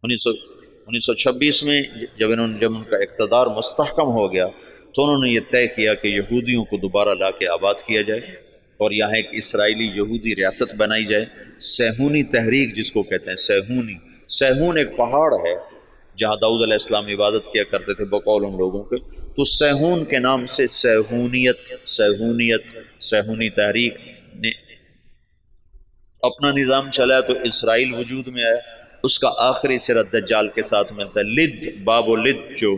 Speaker 1: 1926 میں جب ان کا اقتدار مستحکم ہو گیا تو انہوں نے یہ طے کیا کہ یہودیوں کو دوبارہ لا کے آباد کیا جائے، اور یہاں ایک اسرائیلی یہودی ریاست بنائی جائے۔ سیہونی تحریک جس کو کہتے ہیں، سیہون ایک پہاڑ ہے جہاں داؤد علیہ السلام عبادت کیا کرتے تھے بقول ان لوگوں کے، تو سیہون کے نام سے سیہونی تحریک نے اپنا نظام چلایا، تو اسرائیل وجود میں آیا۔ اس کا آخری سرا دجال کے ساتھ ملتا ہے، لد، باب و لد، جو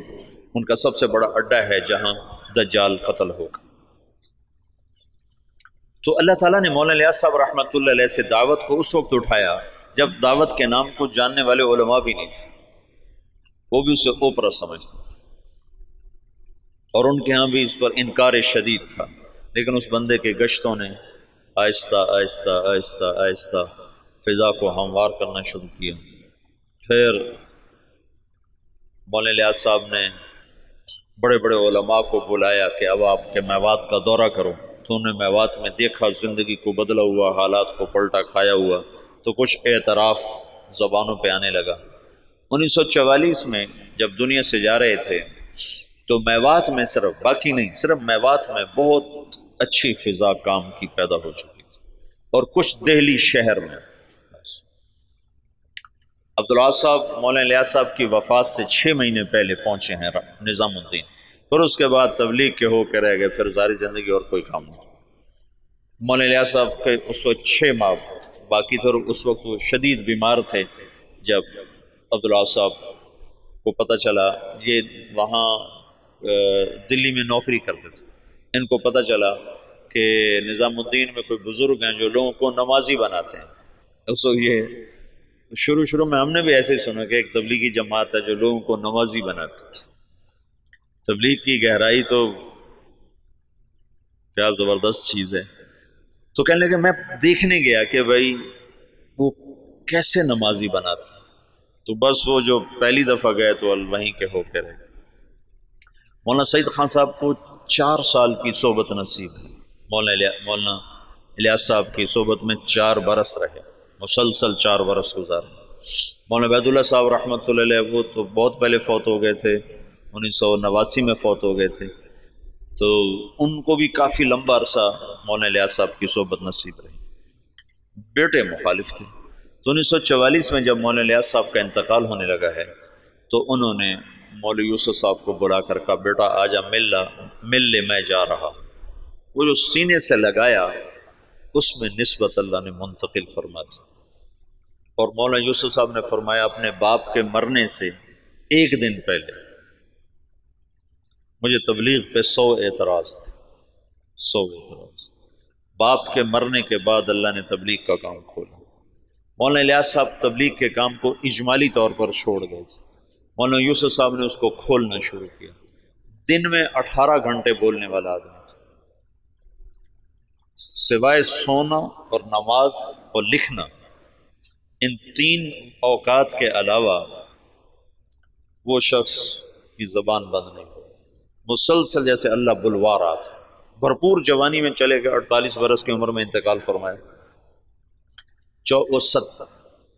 Speaker 1: ان کا سب سے بڑا اڈا ہے جہاں دجال قتل ہوگا۔ تو اللہ تعالیٰ نے مولانا الیاس صاحب رحمۃ اللہ علیہ سے دعوت کو اس وقت اٹھایا جب دعوت کے نام کو جاننے والے علماء بھی نہیں تھے، وہ بھی اسے اوپرا سمجھتے تھے، اور ان کے ہاں بھی اس پر انکار شدید تھا۔ لیکن اس بندے کے گشتوں نے آہستہ آہستہ آہستہ آہستہ فضا کو ہموار کرنا شروع کیا۔ پھر مولانا الیاس صاحب نے بڑے بڑے علماء کو بلایا کہ اب آپ کے میوات کا دورہ کرو، تو انہوں نے میوات میں دیکھا زندگی کو بدلا ہوا، حالات کو پلٹا کھایا ہوا، تو کچھ اعتراف زبانوں پہ آنے لگا۔ 1944 میں جب دنیا سے جا رہے تھے تو میوات میں صرف میوات میں بہت اچھی فضا کام کی پیدا ہو چکی تھی، اور کچھ دہلی شہر میں۔ عبداللہ صاحب مولانا الیاس صاحب کی وفات سے 6 مہینے پہلے پہنچے ہیں نظام الدین، پھر اس کے بعد تبلیغ کے ہو کے رہ گئے، پھر ساری زندگی اور کوئی کام نہیں۔ مولانا الیاس صاحب کے اس وقت 6 ماہ باقی تھے، اور اس وقت وہ شدید بیمار تھے۔ جب عبداللہ صاحب کو پتہ چلا، یہ وہاں دلی میں نوکری کرتے تھے، ان کو پتہ چلا کہ نظام الدین میں کوئی بزرگ ہیں جو لوگوں کو نمازی بناتے ہیں۔ اس وقت یہ شروع میں ہم نے بھی ایسے ہی سنا کہ ایک تبلیغی جماعت ہے جو لوگوں کو نمازی بناتی ہے۔ تبلیغ کی گہرائی تو کیا زبردست چیز ہے۔ تو کہنے لگے میں دیکھنے گیا کہ بھائی وہ کیسے نمازی بناتے ہیں، تو بس وہ جو پہلی دفعہ گئے تو وہیں کے ہو کے رہے۔ مولانا سعید خان صاحب کو 4 سال کی صحبت نصیب ہے، مولانا الیاس صاحب کی صحبت میں 4 برس رہے، مسلسل 4 برس گزارے۔ مولانا عبید اللہ صاحب رحمۃ اللہ علیہ وہ تو بہت پہلے فوت ہو گئے تھے، 1989 میں فوت ہو گئے تھے، تو ان کو بھی کافی لمبا عرصہ مولانا الیاس صاحب کی صحبت نصیب رہی۔ بیٹے مخالف تھے، تو 1944 میں جب مولانا الیاس صاحب کا انتقال ہونے لگا ہے تو انہوں نے مولوی یوسف صاحب کو بلا کر کہا بیٹا آجا مل لے میں جا رہا۔ وہ جو سینے سے لگایا اس میں نسبت اللہ نے منتقل فرما دی، اور مولانا یوسف صاحب نے فرمایا اپنے باپ کے مرنے سے 1 دن پہلے مجھے تبلیغ پہ 100 اعتراض تھے، 100 اعتراض۔ باپ کے مرنے کے بعد اللہ نے تبلیغ کا کام کھولا۔ مولانا الیاس صاحب تبلیغ کے کام کو اجمالی طور پر چھوڑ گئے تھے، مولانا یوسف صاحب نے اس کو کھولنا شروع کیا۔ دن میں 18 گھنٹے بولنے والا آدمی تھا، سوائے سونا اور نماز اور لکھنا، ان 3 اوقات کے علاوہ وہ شخص کی زبان بند نہیں ہوئی، مسلسل جیسے اللہ بلوا رہا تھا۔ بھرپور جوانی میں چلے گئے، 48 برس کی عمر میں انتقال فرمایا۔ وہ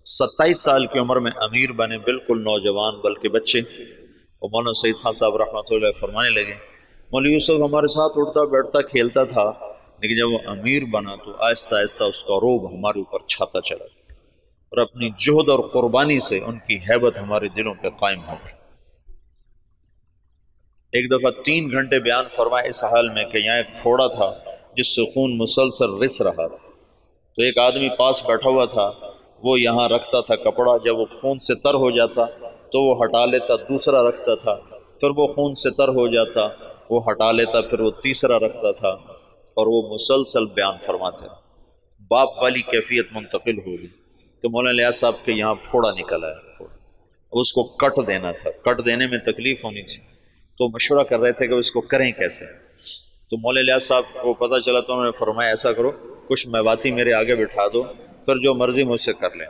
Speaker 1: 27 سال کی عمر میں امیر بنے، بالکل نوجوان بلکہ بچے۔ اور مولانا سعید خان صاحب رحمۃ اللہ علیہ فرمانے لگے مولوی یوسف ہمارے ساتھ اٹھتا بیٹھتا کھیلتا تھا، لیکن جب وہ امیر بنا تو آہستہ آہستہ اس کا روب ہمارے اوپر چھاتا چلا اور اپنی جہد اور قربانی سے ان کی ہیبت ہمارے دلوں پہ قائم ہو گئی۔ ایک دفعہ 3 گھنٹے بیان فرمائے اس حال میں کہ یہاں ایک پھوڑا تھا جس سے خون مسلسل رس رہا تھا، تو ایک آدمی پاس بیٹھا ہوا تھا، وہ یہاں رکھتا تھا کپڑا، جب وہ خون سے تر ہو جاتا تو وہ ہٹا لیتا، دوسرا رکھتا تھا، پھر وہ خون سے تر ہو جاتا وہ ہٹا لیتا، پھر وہ تیسرا رکھتا تھا، اور وہ مسلسل بیان فرماتے۔ باپ والی کیفیت منتقل ہو گئی کہ مولانا الیاس صاحب کے یہاں پھوڑا نکل آیا، اس کو کٹ دینا تھا، کٹ دینے میں تکلیف ہونی تھی، تو مشورہ کر رہے تھے کہ اس کو کریں کیسے۔ تو مولانا الیاس صاحب کو پتہ چلا تو انہوں نے فرمایا ایسا کرو، کچھ میواتی میرے آگے بٹھا دو، پھر جو مرضی مجھ سے کر لیں۔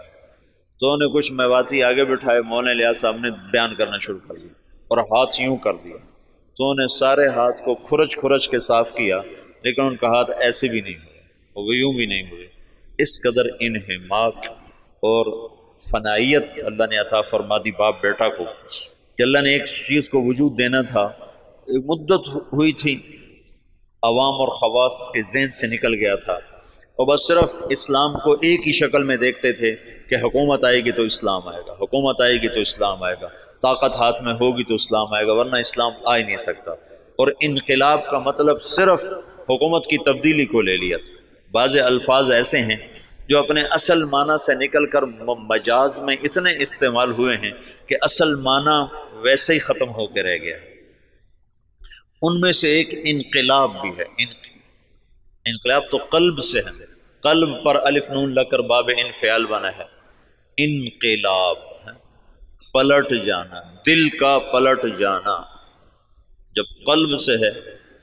Speaker 1: تو انہوں نے کچھ میواتی آگے بٹھائے، مولانا الیاس صاحب نے بیان کرنا شروع کر دیا اور ہاتھ یوں کر دیا، تو انہوں نے سارے ہاتھ کو کھرچ کھرچ کے صاف کیا، لیکن ان کا ہاتھ ایسے بھی نہیں ہوئے، وہ یوں بھی نہیں ہوئے۔ اس قدر انہماک اور فنائیت اللہ نے عطا فرما دی باپ بیٹا کو کہ اللہ نے ایک چیز کو وجود دینا تھا، ایک مدت ہوئی تھی عوام اور خواص کے ذہن سے نکل گیا تھا، اور بس صرف اسلام کو ایک ہی شکل میں دیکھتے تھے کہ حکومت آئے گی تو اسلام آئے گا، حکومت آئے گی تو اسلام آئے گا، طاقت ہاتھ میں ہوگی تو اسلام آئے گا، ورنہ اسلام آ ہی نہیں سکتا۔ اور انقلاب کا مطلب صرف حکومت کی تبدیلی کو لے لیا تھا۔ بعض الفاظ ایسے ہیں جو اپنے اصل معنی سے نکل کر مجاز میں اتنے استعمال ہوئے ہیں کہ اصل معنی ویسے ہی ختم ہو کے رہ گیا۔ ان میں سے ایک انقلاب بھی ہے۔ انقلاب تو قلب سے ہے، قلب پر الف نون لگ کر باب انفعال بنا ہے۔ انقلاب ہے پلٹ جانا، دل کا پلٹ جانا۔ جب قلب سے ہے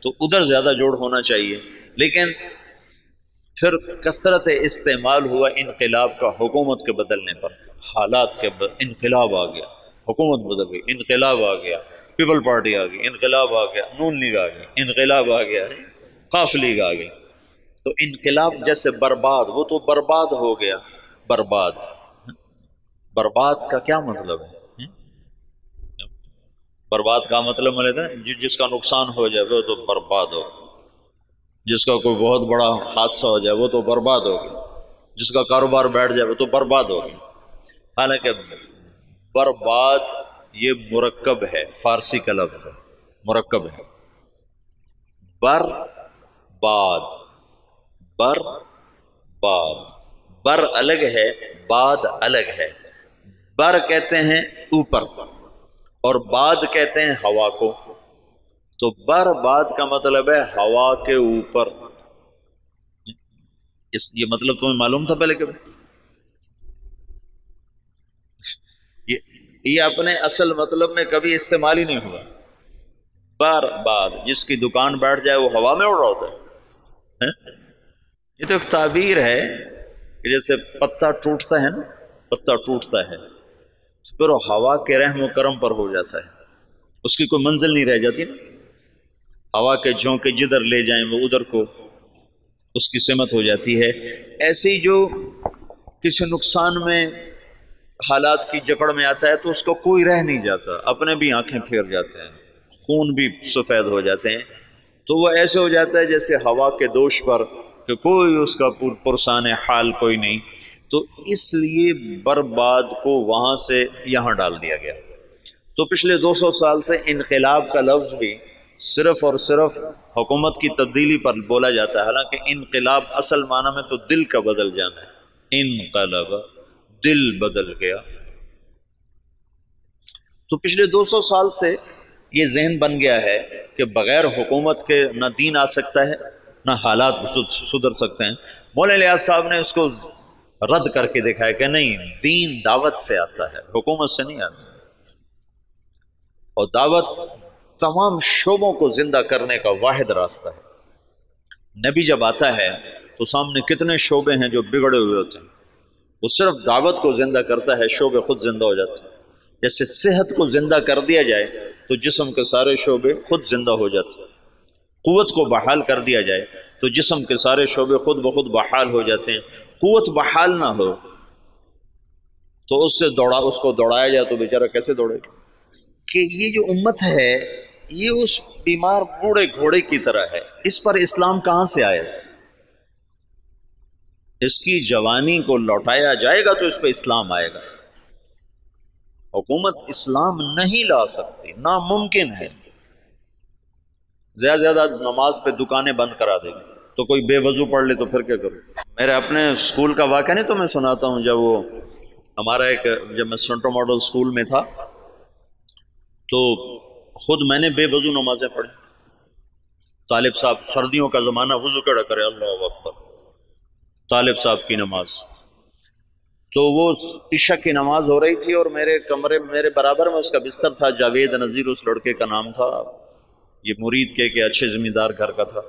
Speaker 1: تو ادھر زیادہ جوڑ ہونا چاہیے، لیکن پھر کثرت استعمال ہوا انقلاب کا حکومت کے بدلنے پر، حالات کے انقلاب آ گیا، حکومت بدل گئی، انقلاب آ گیا، پیپل پارٹی آ گئی، انقلاب آ گیا، نون لیگ آ گئی، انقلاب آ گیا، قاف لیگ آ گئی۔ تو انقلاب جیسے برباد، وہ تو برباد ہو گیا۔ برباد، برباد کا کیا مطلب ہے؟ برباد کا مطلب ملتا ہے جس کا نقصان ہو جائے وہ تو برباد ہو، جس کا کوئی بہت بڑا حادثہ ہو جائے وہ تو برباد ہو گیا، جس کا کاروبار بیٹھ جائے وہ تو برباد ہو گیا۔ حالانکہ برباد یہ مرکب ہے، فارسی کا لفظ ہے، مرکب ہے۔ برباد، برباد، بر الگ ہے، باد الگ ہے۔ بر کہتے ہیں اوپر اور باد کہتے ہیں ہوا کو، تو برباد کا مطلب ہے ہوا کے اوپر۔ یہ مطلب تمہیں معلوم تھا پہلے کبھی؟ یہ اپنے اصل مطلب میں کبھی استعمال ہی نہیں ہوا۔ برباد، جس کی دکان بیٹھ جائے وہ ہوا میں اڑ رہا ہوتا ہے۔ یہ تو ایک تعبیر ہے کہ جیسے پتا ٹوٹتا ہے نا، پتا ٹوٹتا ہے پھر وہ ہوا کے رحم و کرم پر ہو جاتا ہے، اس کی کوئی منزل نہیں رہ جاتی نا۔ ہوا کے جھونکے جدھر لے جائیں وہ ادھر کو اس کی سمت ہو جاتی ہے۔ ایسے ہی جو کسی نقصان میں حالات کی جکڑ میں آتا ہے تو اس کو کوئی رہ نہیں جاتا، اپنے بھی آنکھیں پھیر جاتے ہیں، خون بھی سفید ہو جاتے ہیں، تو وہ ایسے ہو جاتا ہے جیسے ہوا کے دوش پر کہ کوئی اس کا پرسان حال کوئی نہیں۔ تو اس لیے برباد کو وہاں سے یہاں ڈال دیا گیا۔ تو پچھلے 200 سال سے انقلاب کا لفظ بھی صرف اور صرف حکومت کی تبدیلی پر بولا جاتا ہے، حالانکہ انقلاب اصل معنی میں تو دل کا بدل جانا ہے۔ انقلب، دل بدل گیا۔ تو پچھلے 200 سال سے یہ ذہن بن گیا ہے کہ بغیر حکومت کے نہ دین آ سکتا ہے نہ حالات سدھر سکتے ہیں۔ مولانا الیاس صاحب نے اس کو رد کر کے دکھایا کہ نہیں، دین دعوت سے آتا ہے، حکومت سے نہیں آتا، اور دعوت تمام شعبوں کو زندہ کرنے کا واحد راستہ ہے۔ نبی جب آتا ہے تو سامنے کتنے شعبے ہیں جو بگڑے ہوئے ہوتے ہیں، وہ صرف دعوت کو زندہ کرتا ہے، شعبے خود زندہ ہو جاتے ہیں۔ جیسے صحت کو زندہ کر دیا جائے تو جسم کے سارے شعبے خود زندہ ہو جاتے ہیں، قوت کو بحال کر دیا جائے تو جسم کے سارے شعبے خود بخود بحال ہو جاتے ہیں۔ قوت بحال نہ ہو تو اس کو دوڑایا جائے تو بیچارہ کیسے دوڑے گا؟ کہ یہ جو امت ہے یہ اس بیمار بوڑھے گھوڑے کی طرح ہے، اس پر اسلام کہاں سے آیا؟ اس کی جوانی کو لوٹایا جائے گا تو اس پہ اسلام آئے گا۔ حکومت اسلام نہیں لا سکتی، ناممکن ہے۔ زیادہ زیادہ نماز پہ دکانیں بند کرا دے گی، تو کوئی بے وضو پڑھ لے تو پھر کیا کروں؟ میرے اپنے اسکول کا واقعہ نہیں تو میں سناتا ہوں، جب میں سینٹرل ماڈل اسکول میں تھا تو خود میں نے بے وضو نمازیں پڑھی۔ طالب صاحب، سردیوں کا زمانہ، وضو کیڑا کرے، اللہ اکبر، طالب صاحب کی نماز، تو وہ عشاء کی نماز ہو رہی تھی اور میرے کمرے، میرے برابر میں اس کا بستر تھا، جاوید نذیر اس لڑکے کا نام تھا، یہ مرید کے اچھے زمیندار گھر کا تھا۔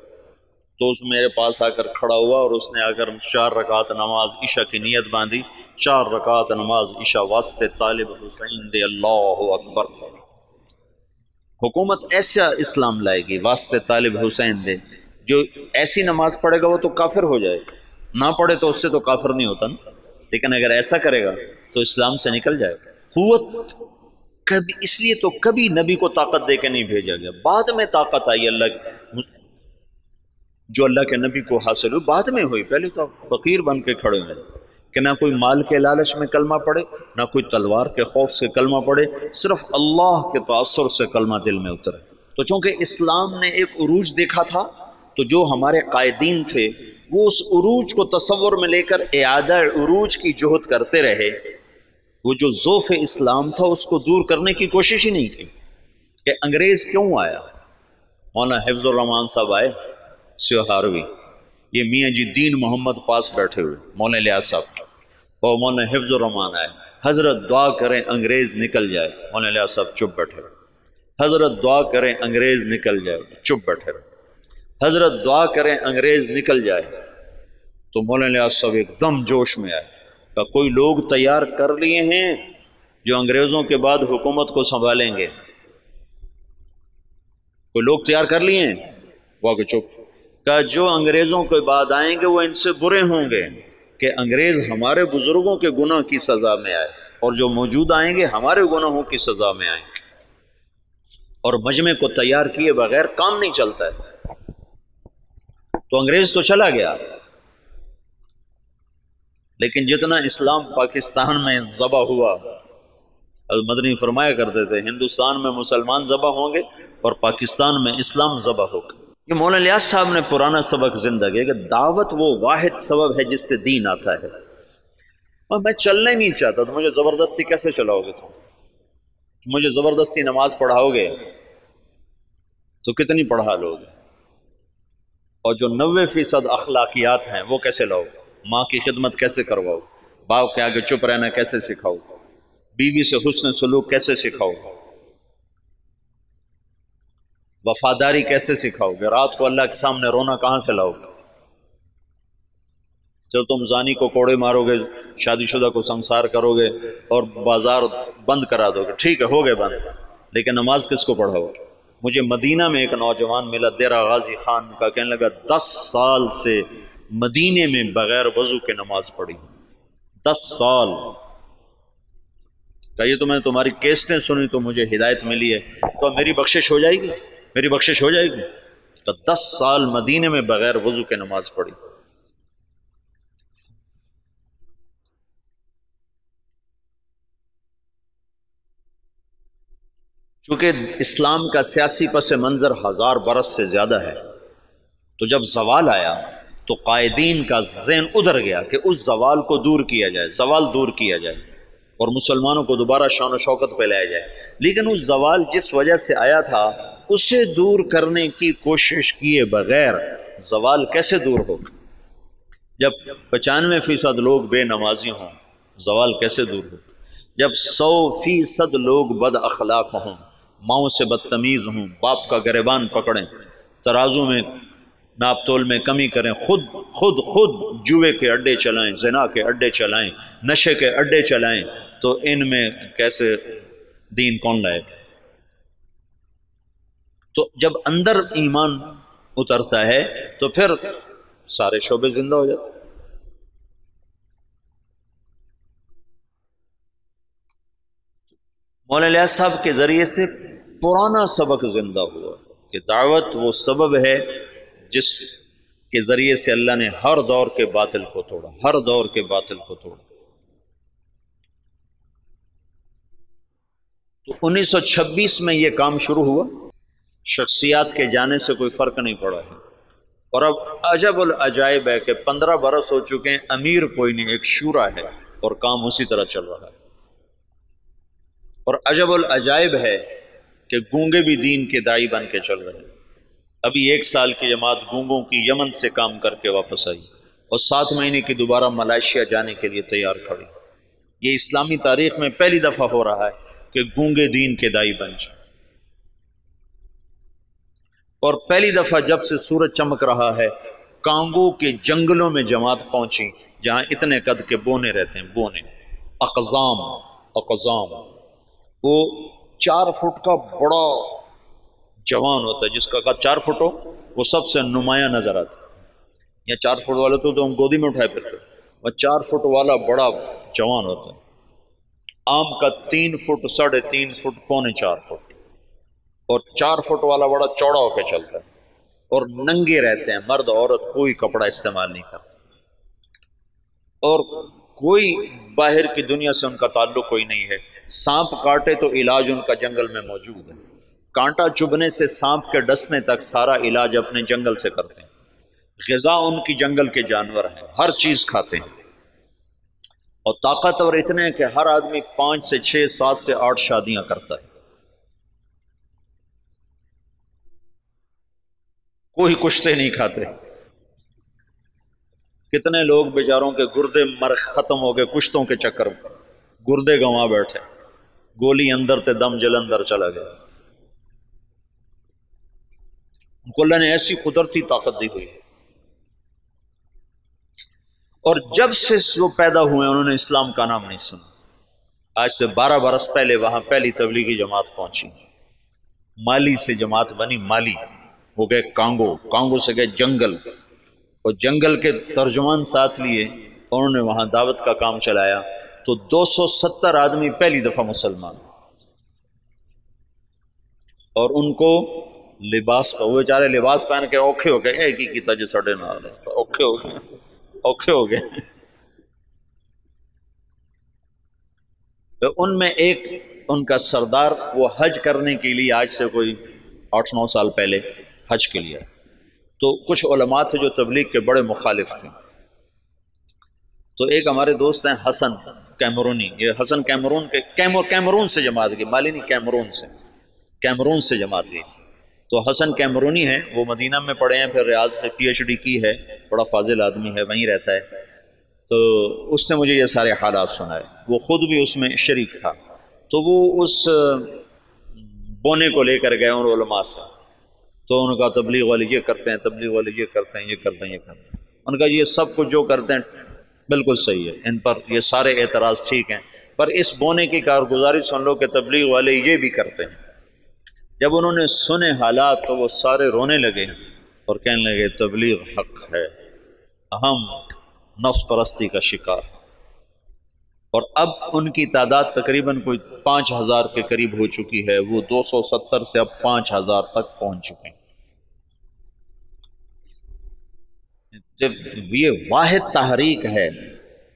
Speaker 1: تو اس میرے پاس آ کر کھڑا ہوا اور اس نے آ کر 4 رکعت نماز عشاء کی نیت باندھی، 4 رکعت نماز عشاء واسطے طالب حسین دے، اللہ اکبر۔ حکومت ایسا اسلام لائے گی واسطے طالب حسین دے، جو ایسی نماز پڑھے گا وہ تو کافر ہو جائے گا، نہ پڑھے تو اس سے تو کافر نہیں ہوتا نا، لیکن اگر ایسا کرے گا تو اسلام سے نکل جائے گا۔ قوت کبھی، اس لیے تو کبھی نبی کو طاقت دے کے نہیں بھیجا گیا، بعد میں طاقت آئی اللہ، جو اللہ کے نبی کو حاصل ہوئی بعد میں ہوئی، پہلے تو فقیر بن کے کھڑے ہوئے کہ نہ کوئی مال کے لالچ میں کلمہ پڑھے، نہ کوئی تلوار کے خوف سے کلمہ پڑھے، صرف اللہ کے تاثر سے کلمہ دل میں اترے۔ تو چونکہ اسلام نے ایک عروج دیکھا تھا، تو جو ہمارے قائدین تھے وہ اس عروج کو تصور میں لے کر اعادہ عروج کی جہد کرتے رہے، وہ جو ذوف اسلام تھا اس کو دور کرنے کی کوشش ہی نہیں کی کہ انگریز کیوں آیا۔ مولانا حفظ الرحمان صاحب آئے سیوہاروی، یہ میاں جی دین محمد پاس بیٹھے ہوئے، مولانا الیاس صاحب اور مولانا حفظ الرحمان آئے، حضرت دعا کریں انگریز نکل جائے، مولانا الیاس صاحب چپ بیٹھے رہے، حضرت دعا کریں انگریز نکل جائے، چپ بیٹھے رہے، حضرت دعا کریں انگریز نکل جائے۔ تو مولانا الیاس صاحب ایک دم جوش میں آئے، کہ کوئی لوگ تیار کر لیے ہیں جو انگریزوں کے بعد حکومت کو سنبھالیں گے، کوئی لوگ تیار کر لیے ہیں، وہ کہ چپ، کہ جو انگریزوں کے بعد آئیں گے وہ ان سے برے ہوں گے کہ انگریز ہمارے بزرگوں کے گناہ کی سزا میں آئے، اور جو موجود آئیں گے ہمارے گناہوں کی سزا میں آئیں گے، اور مجمع کو تیار کیے بغیر کام نہیں چلتا ہے۔ تو انگریز تو چلا گیا، لیکن جتنا اسلام پاکستان میں ذبح ہوا، مدنی فرمایا کرتے تھے ہندوستان میں مسلمان ذبح ہوں گے اور پاکستان میں اسلام ذبح ہوگا۔ یہ مولانا الیاس صاحب نے پرانا سبق زندہ کیا کہ دعوت وہ واحد سبب ہے جس سے دین آتا ہے، اور میں چلنا ہی نہیں چاہتا، تو مجھے زبردستی کیسے چلاؤ گے؟ تم مجھے زبردستی نماز پڑھاؤ گے تو کتنی پڑھا لو گے؟ اور جو 90% اخلاقیات ہیں وہ کیسے لاؤ؟ ماں کی خدمت کیسے کرواؤ؟ باپ کے آگے چپ رہنا کیسے سکھاؤ؟ بیوی سے حسن سلوک کیسے سکھاؤ؟ وفاداری کیسے سکھاؤ گے؟ رات کو اللہ کے سامنے رونا کہاں سے لاؤ گے؟ جب تم زانی کو کوڑے مارو گے، شادی شدہ کو سنسار کرو گے اور بازار بند کرا دو گے، ٹھیک ہے ہو گئے بند، لیکن نماز کس کو پڑھاؤ گے؟ مجھے مدینہ میں ایک نوجوان ملا، دیرہ غازی خان کا، کہنے لگا 10 سال سے مدینے میں بغیر وضو کے نماز پڑھی، 10 سال۔ کہ یہ تو میں تمہاری کیسٹیں سنی تو مجھے ہدایت ملی ہے، تو میری بخشش ہو جائے گی؟ میری بخشش ہو جائے گی؟ تو 10 سال مدینے میں بغیر وضو کے نماز پڑھی۔ چونکہ اسلام کا سیاسی پس منظر 1000 برس سے زیادہ ہے، تو جب زوال آیا تو قائدین کا ذہن ادھر گیا کہ اس زوال کو دور کیا جائے، زوال دور کیا جائے اور مسلمانوں کو دوبارہ شان و شوکت پہ لایا جائے۔ لیکن اس زوال جس وجہ سے آیا تھا اسے دور کرنے کی کوشش کیے بغیر زوال کیسے دور ہوگا؟ جب 95% لوگ بے نمازی ہوں زوال کیسے دور ہوگا؟ جب 100% لوگ بد اخلاق ہوں، ماؤں سے بدتمیز ہوں، باپ کا گریبان پکڑیں، ترازو میں ناپ تول میں کمی کریں، خود جوئے کے اڈے چلائیں، زنا کے اڈے چلائیں، نشے کے اڈے چلائیں، تو ان میں کیسے دین کون لائے گا؟ تو جب اندر ایمان اترتا ہے تو پھر سارے شعبے زندہ ہو جاتے ہیں۔ مولانا الیاس صاحب کے ذریعے سے پرانا سبق زندہ ہوا کہ دعوت وہ سبب ہے جس کے ذریعے سے اللہ نے ہر دور کے باطل کو توڑا، ہر دور کے باطل کو توڑا۔ تو 1926 میں یہ کام شروع ہوا، شخصیات کے جانے سے کوئی فرق نہیں پڑا ہے، اور اب عجب العجائب ہے کہ 15 برس ہو چکے ہیں، امیر کوئی نہیں، ایک شورا ہے اور کام اسی طرح چل رہا ہے۔ اور عجب العجائب ہے کہ گونگے بھی دین کے داعی بن کے چل رہے ہیں۔ ابھی 1 سال کی جماعت گونگوں کی یمن سے کام کر کے واپس آئی اور 7 مہینے کی دوبارہ ملائیشیا جانے کے لیے تیار کھڑی۔ یہ اسلامی تاریخ میں پہلی دفعہ ہو رہا ہے کہ گونگے دین کے داعی بن جائیں، اور پہلی دفعہ جب سے سورج چمک رہا ہے کانگو کے جنگلوں میں جماعت پہنچی، جہاں اتنے قد کے بونے رہتے ہیں، بونے، اقزام، وہ 4 فٹ کا بڑا جوان ہوتا ہے، جس کا قد 4 فٹ ہو وہ سب سے نمایاں نظر آتا ہے۔ یا 4 فٹ والا تو ہم گودی میں اٹھائے پھرتے، وہ 4 فٹ والا بڑا جوان ہوتا ہے۔ آم کا 3 فٹ، 3.5 فٹ، 3.25 فٹ، اور 4 فٹ والا بڑا چوڑا ہو کے چلتا ہے، اور ننگے رہتے ہیں، مرد عورت کوئی کپڑا استعمال نہیں کرتا، اور کوئی باہر کی دنیا سے ان کا تعلق کوئی نہیں ہے۔ سانپ کاٹے تو علاج ان کا جنگل میں موجود ہے، کانٹا چبھنے سے سانپ کے ڈسنے تک سارا علاج اپنے جنگل سے کرتے ہیں۔ غذا ان کی جنگل کے جانور ہیں، ہر چیز کھاتے ہیں، اور طاقتور اتنے ہیں کہ ہر آدمی 5 سے 6، 7 سے 8 شادیاں کرتا ہے، کوئی کشتے نہیں کھاتے۔ کتنے لوگ بیچاروں کے گردے ختم ہو گئے کشتوں کے چکر میں، گردے گنوا بیٹھے، گولی اندر تے دم جلندر چلا گیا۔ ان کو اللہ نے ایسی قدرتی طاقت دی ہوئی، اور جب سے وہ پیدا ہوئے انہوں نے اسلام کا نام نہیں سنا۔ آج سے 12 برس پہلے وہاں پہلی تبلیغی جماعت پہنچی، مالی سے جماعت بنی، مالی ہو گئے کانگو سے گئے جنگل، اور جنگل کے ترجمان ساتھ لیے، انہوں نے وہاں دعوت کا کام چلایا، تو 270 آدمی پہلی دفعہ مسلمان، اور ان کو لباس، وہ بیچارے لباس پہن کے اوکھے ہو گئے، ایک ہی کیتا جو سڑے نال ہے، اوکھے ہو گئے۔ تو ان میں ایک ان کا سردار، وہ حج کرنے کے لیے آج سے کوئی 8-9 سال پہلے حج کے لیے، تو کچھ علماء تھے جو تبلیغ کے بڑے مخالف تھے، تو ایک ہمارے دوست ہیں حسن کیمرونی، یہ حسن کیمرون سے جماعت گئی، مالی نہیں، کیمرون سے جماعت گئی تھی۔ تو حسن کیمرونی ہے، وہ مدینہ میں پڑھے ہیں، پھر ریاض سے PhD کی ہے، بڑا فاضل آدمی ہے، وہیں رہتا ہے۔ تو اس نے مجھے یہ سارے حالات سنائے، وہ خود بھی اس میں شریک تھا۔ تو وہ اس بونے کو لے کر گئے ان علماء سے، تو ان کا تبلیغ والے یہ کرتے ہیں، تبلیغ والے یہ کرتے ہیں، یہ کرتے ہیں، یہ کرتے ہیں۔ ان کا یہ سب کچھ جو کرتے ہیں بالکل صحیح ہے، ان پر یہ سارے اعتراض ٹھیک ہیں، پر اس بونے کی کارگزاری سن لو کہ تبلیغ والے یہ بھی کرتے ہیں۔ جب انہوں نے سنے حالات تو وہ سارے رونے لگے اور کہنے لگے تبلیغ حق ہے، ہم نفس پرستی کا شکار، اور اب ان کی تعداد تقریباً کوئی 5000 کے قریب ہو چکی ہے، وہ 270 سے اب 5000 تک پہنچ چکے ہیں۔ جب یہ واحد تحریک ہے،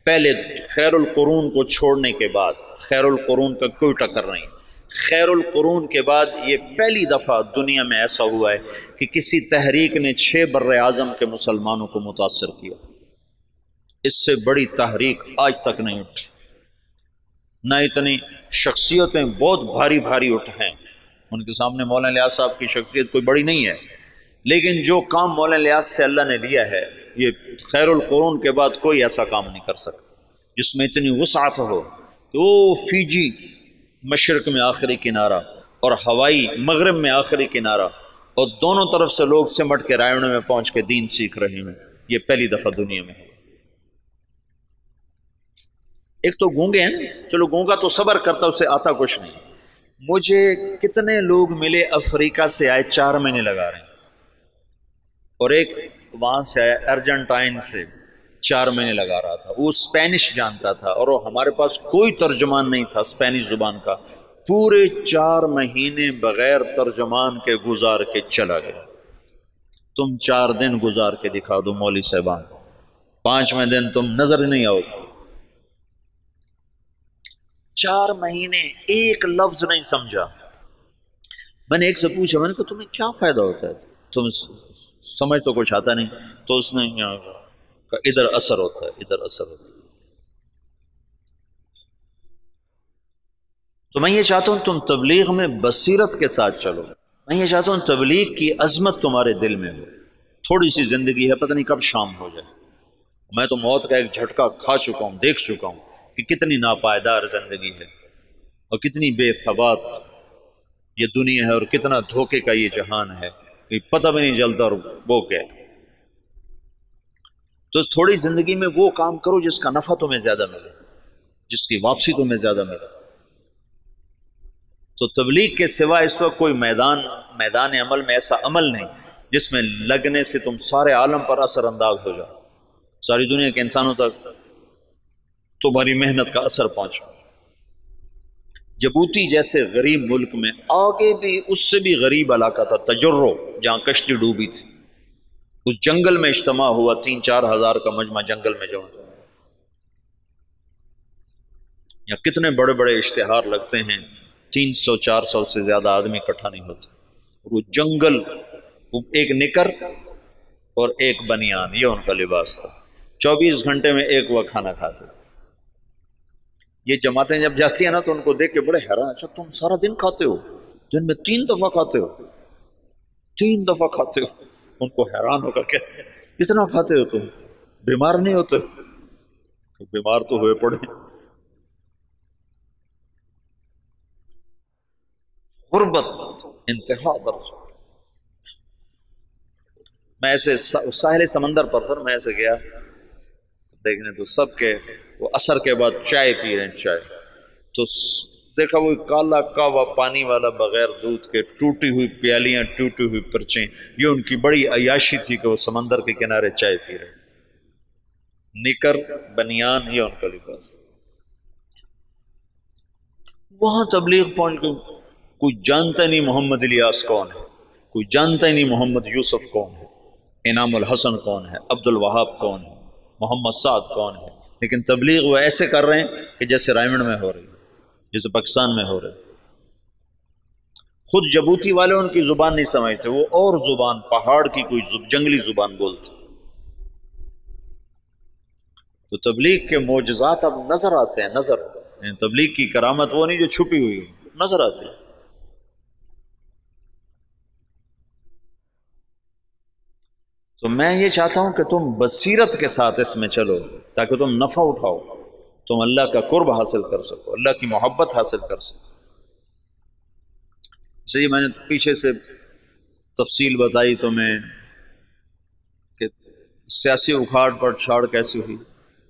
Speaker 1: پہلے خیر القرون کو چھوڑنے کے بعد، خیر القرون کا کوئی ٹکر نہیں، خیر القرون کے بعد یہ پہلی دفعہ دنیا میں ایسا ہوا ہے کہ کسی تحریک نے 6 بر اعظم کے مسلمانوں کو متاثر کیا۔ اس سے بڑی تحریک آج تک نہیں اٹھی، نہ اتنی شخصیتیں بہت بھاری بھاری اٹھ ہیں، ان کے سامنے مولانا الیاس صاحب کی شخصیت کوئی بڑی نہیں ہے، لیکن جو کام مولانا الیاس سے اللہ نے لیا ہے، یہ خیر القرون کے بعد کوئی ایسا کام نہیں کر سکتا جس میں اتنی وسعت ہو کہ وہ فیجی مشرق میں آخری کنارہ اور ہوائی مغرب میں آخری کنارہ، اور دونوں طرف سے لوگ سمٹ کے رائے میں پہنچ کے دین سیکھ رہے ہیں، یہ پہلی دفعہ دنیا میں ہے۔ ایک تو گونگے ہیں، چلو گونگا تو صبر کرتا، اسے آتا کچھ نہیں۔ مجھے کتنے لوگ ملے افریقہ سے آئے، 4 مہینے لگا رہے ہیں، اور ایک وہاں سے آیا ارجنٹائن سے، 4 مہینے لگا رہا تھا، وہ اسپینش جانتا تھا، اور ہمارے پاس کوئی ترجمان نہیں تھا اسپینش زبان کا، پورے 4 مہینے بغیر ترجمان کے گزار کے چلا گیا۔ تم 4 دن گزار کے دکھا دو مولوی صاحبان، 5ویں دن تم نظر نہیں آؤ۔ 4 مہینے ایک لفظ نہیں سمجھا۔ میں نے ایک سے پوچھا، میں نے کہا تمہیں کیا فائدہ ہوتا ہے، تم سمجھ تو کچھ آتا نہیں؟ تو اس نے کہا ادھر اثر ہوتا ہے، ادھر اثر ہوتا ہے۔ تو میں یہ چاہتا ہوں تم تبلیغ میں بصیرت کے ساتھ چلو۔ میں یہ چاہتا ہوں تبلیغ کی عظمت تمہارے دل میں ہو۔ تھوڑی سی زندگی ہے، پتہ نہیں کب شام ہو جائے۔ میں تو موت کا ایک جھٹکا کھا چکا ہوں، دیکھ چکا ہوں کہ کتنی ناپائیدار زندگی ہے اور کتنی بے ثبات یہ دنیا ہے، اور کتنا دھوکے کا یہ جہان ہے، کہ پتہ بھی نہیں چلتا اور وہ کیا۔ تو تھوڑی زندگی میں وہ کام کرو جس کا نفع تمہیں زیادہ ملے، جس کی واپسی تمہیں زیادہ ملے۔ تو تبلیغ کے سوا اس وقت کوئی میدان عمل میں ایسا عمل نہیں جس میں لگنے سے تم سارے عالم پر اثر انداز ہو جاؤ، ساری دنیا کے انسانوں تک تمہاری محنت کا اثر پہنچو۔ جبوتی جیسے غریب ملک میں آگے بھی اس سے بھی غریب علاقہ تھا تجرو، جہاں کشتی ڈوبی تھی، اس جنگل میں اجتماع ہوا، 3-4 ہزار کا مجمع جنگل میں جمع تھا۔ یا کتنے بڑے بڑے اشتہار لگتے ہیں، 300-400 سے زیادہ آدمی اکٹھا نہیں ہوتے۔ وہ جنگل، وہ ایک نکر اور ایک بنیان، یہ ان کا لباس تھا۔ 24 گھنٹے میں ایک وقت کھانا کھاتے۔ یہ جماعتیں جب جاتی ہیں نا تو ان کو دیکھ کے بڑے حیران، اچھا تم سارا دن کھاتے ہو، دن میں 3 دفعہ کھاتے ہو، 3 دفعہ کھاتے ہو۔ ان کو حیران ہو کر کہتے ہیں اتنا کھاتے ہو تم، بیمار نہیں ہوتے؟ بیمار تو ہوئے پڑے۔ غربت انتہا درجہ۔ میں ایسے ساحل سمندر پر تھا، میں ایسے گیا دیکھنے، تو سب کے وہ عصر کے بعد چائے پی رہے ہیں، چائے۔ تو دیکھا وہ کالا کاوا پانی والا بغیر دودھ کے، ٹوٹی ہوئی پیالیاں، ٹوٹی ہوئی پرچیں، یہ ان کی بڑی عیاشی تھی کہ وہ سمندر کے کنارے چائے پی رہے تھے۔ نکر بنیان، یہ ان کا لباس۔ وہاں تبلیغ پہنچ گئی، کوئی جانتا نہیں محمد الیاس کون ہے، کوئی جانتا ہی نہیں محمد یوسف کون ہے، انعام الحسن کون ہے، عبد الوہاب کون ہے، محمد سعد کون ہے، لیکن تبلیغ وہ ایسے کر رہے ہیں کہ جیسے رائمنڈ میں ہو رہی ہے، جیسے پاکستان میں ہو رہی ہے۔ خود جبوتی والے ان کی زبان نہیں سمجھتے، وہ اور زبان، پہاڑ کی کوئی جنگلی زبان بولتے۔ تو تبلیغ کے معجزات اب نظر آتے ہیں، نظر، یعنی تبلیغ کی کرامت وہ نہیں جو چھپی ہوئی نظر آتی ہے۔ تو میں یہ چاہتا ہوں کہ تم بصیرت کے ساتھ اس میں چلو، تاکہ تم نفع اٹھاؤ، تم اللہ کا قرب حاصل کر سکو، اللہ کی محبت حاصل کر سکو۔ صحیح، میں نے پیچھے سے تفصیل بتائی تمہیں کہ سیاسی اکھاڑ پر چھاڑ کیسی ہوئی،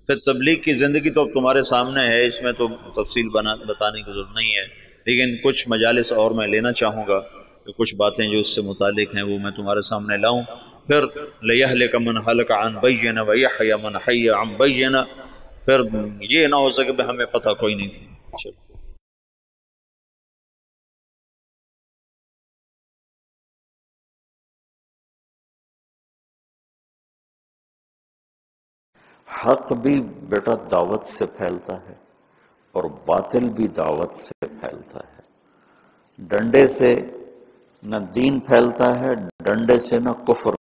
Speaker 1: پھر تبلیغ کی زندگی تو اب تمہارے سامنے ہے، اس میں تو تفصیل بتانے کی ضرورت نہیں ہے، لیکن کچھ مجالس اور میں لینا چاہوں گا کہ کچھ باتیں جو اس سے متعلق ہیں وہ میں تمہارے سامنے لاؤں۔ پھر لِيَهْلِكَ مَنْ هَلَكَ عَنْ بَيِّنَةٍ وَيَحْيَى مَنْ حَيَّ عَنْ بَيِّنَةٍ، پھر یہ نہ ہو سکے کہ ہمیں پتہ کوئی نہیں تھی۔
Speaker 2: حق بھی بیٹا دعوت سے پھیلتا ہے اور باطل بھی دعوت سے پھیلتا ہے۔ ڈنڈے سے نہ دین پھیلتا ہے، ڈنڈے سے نہ کفر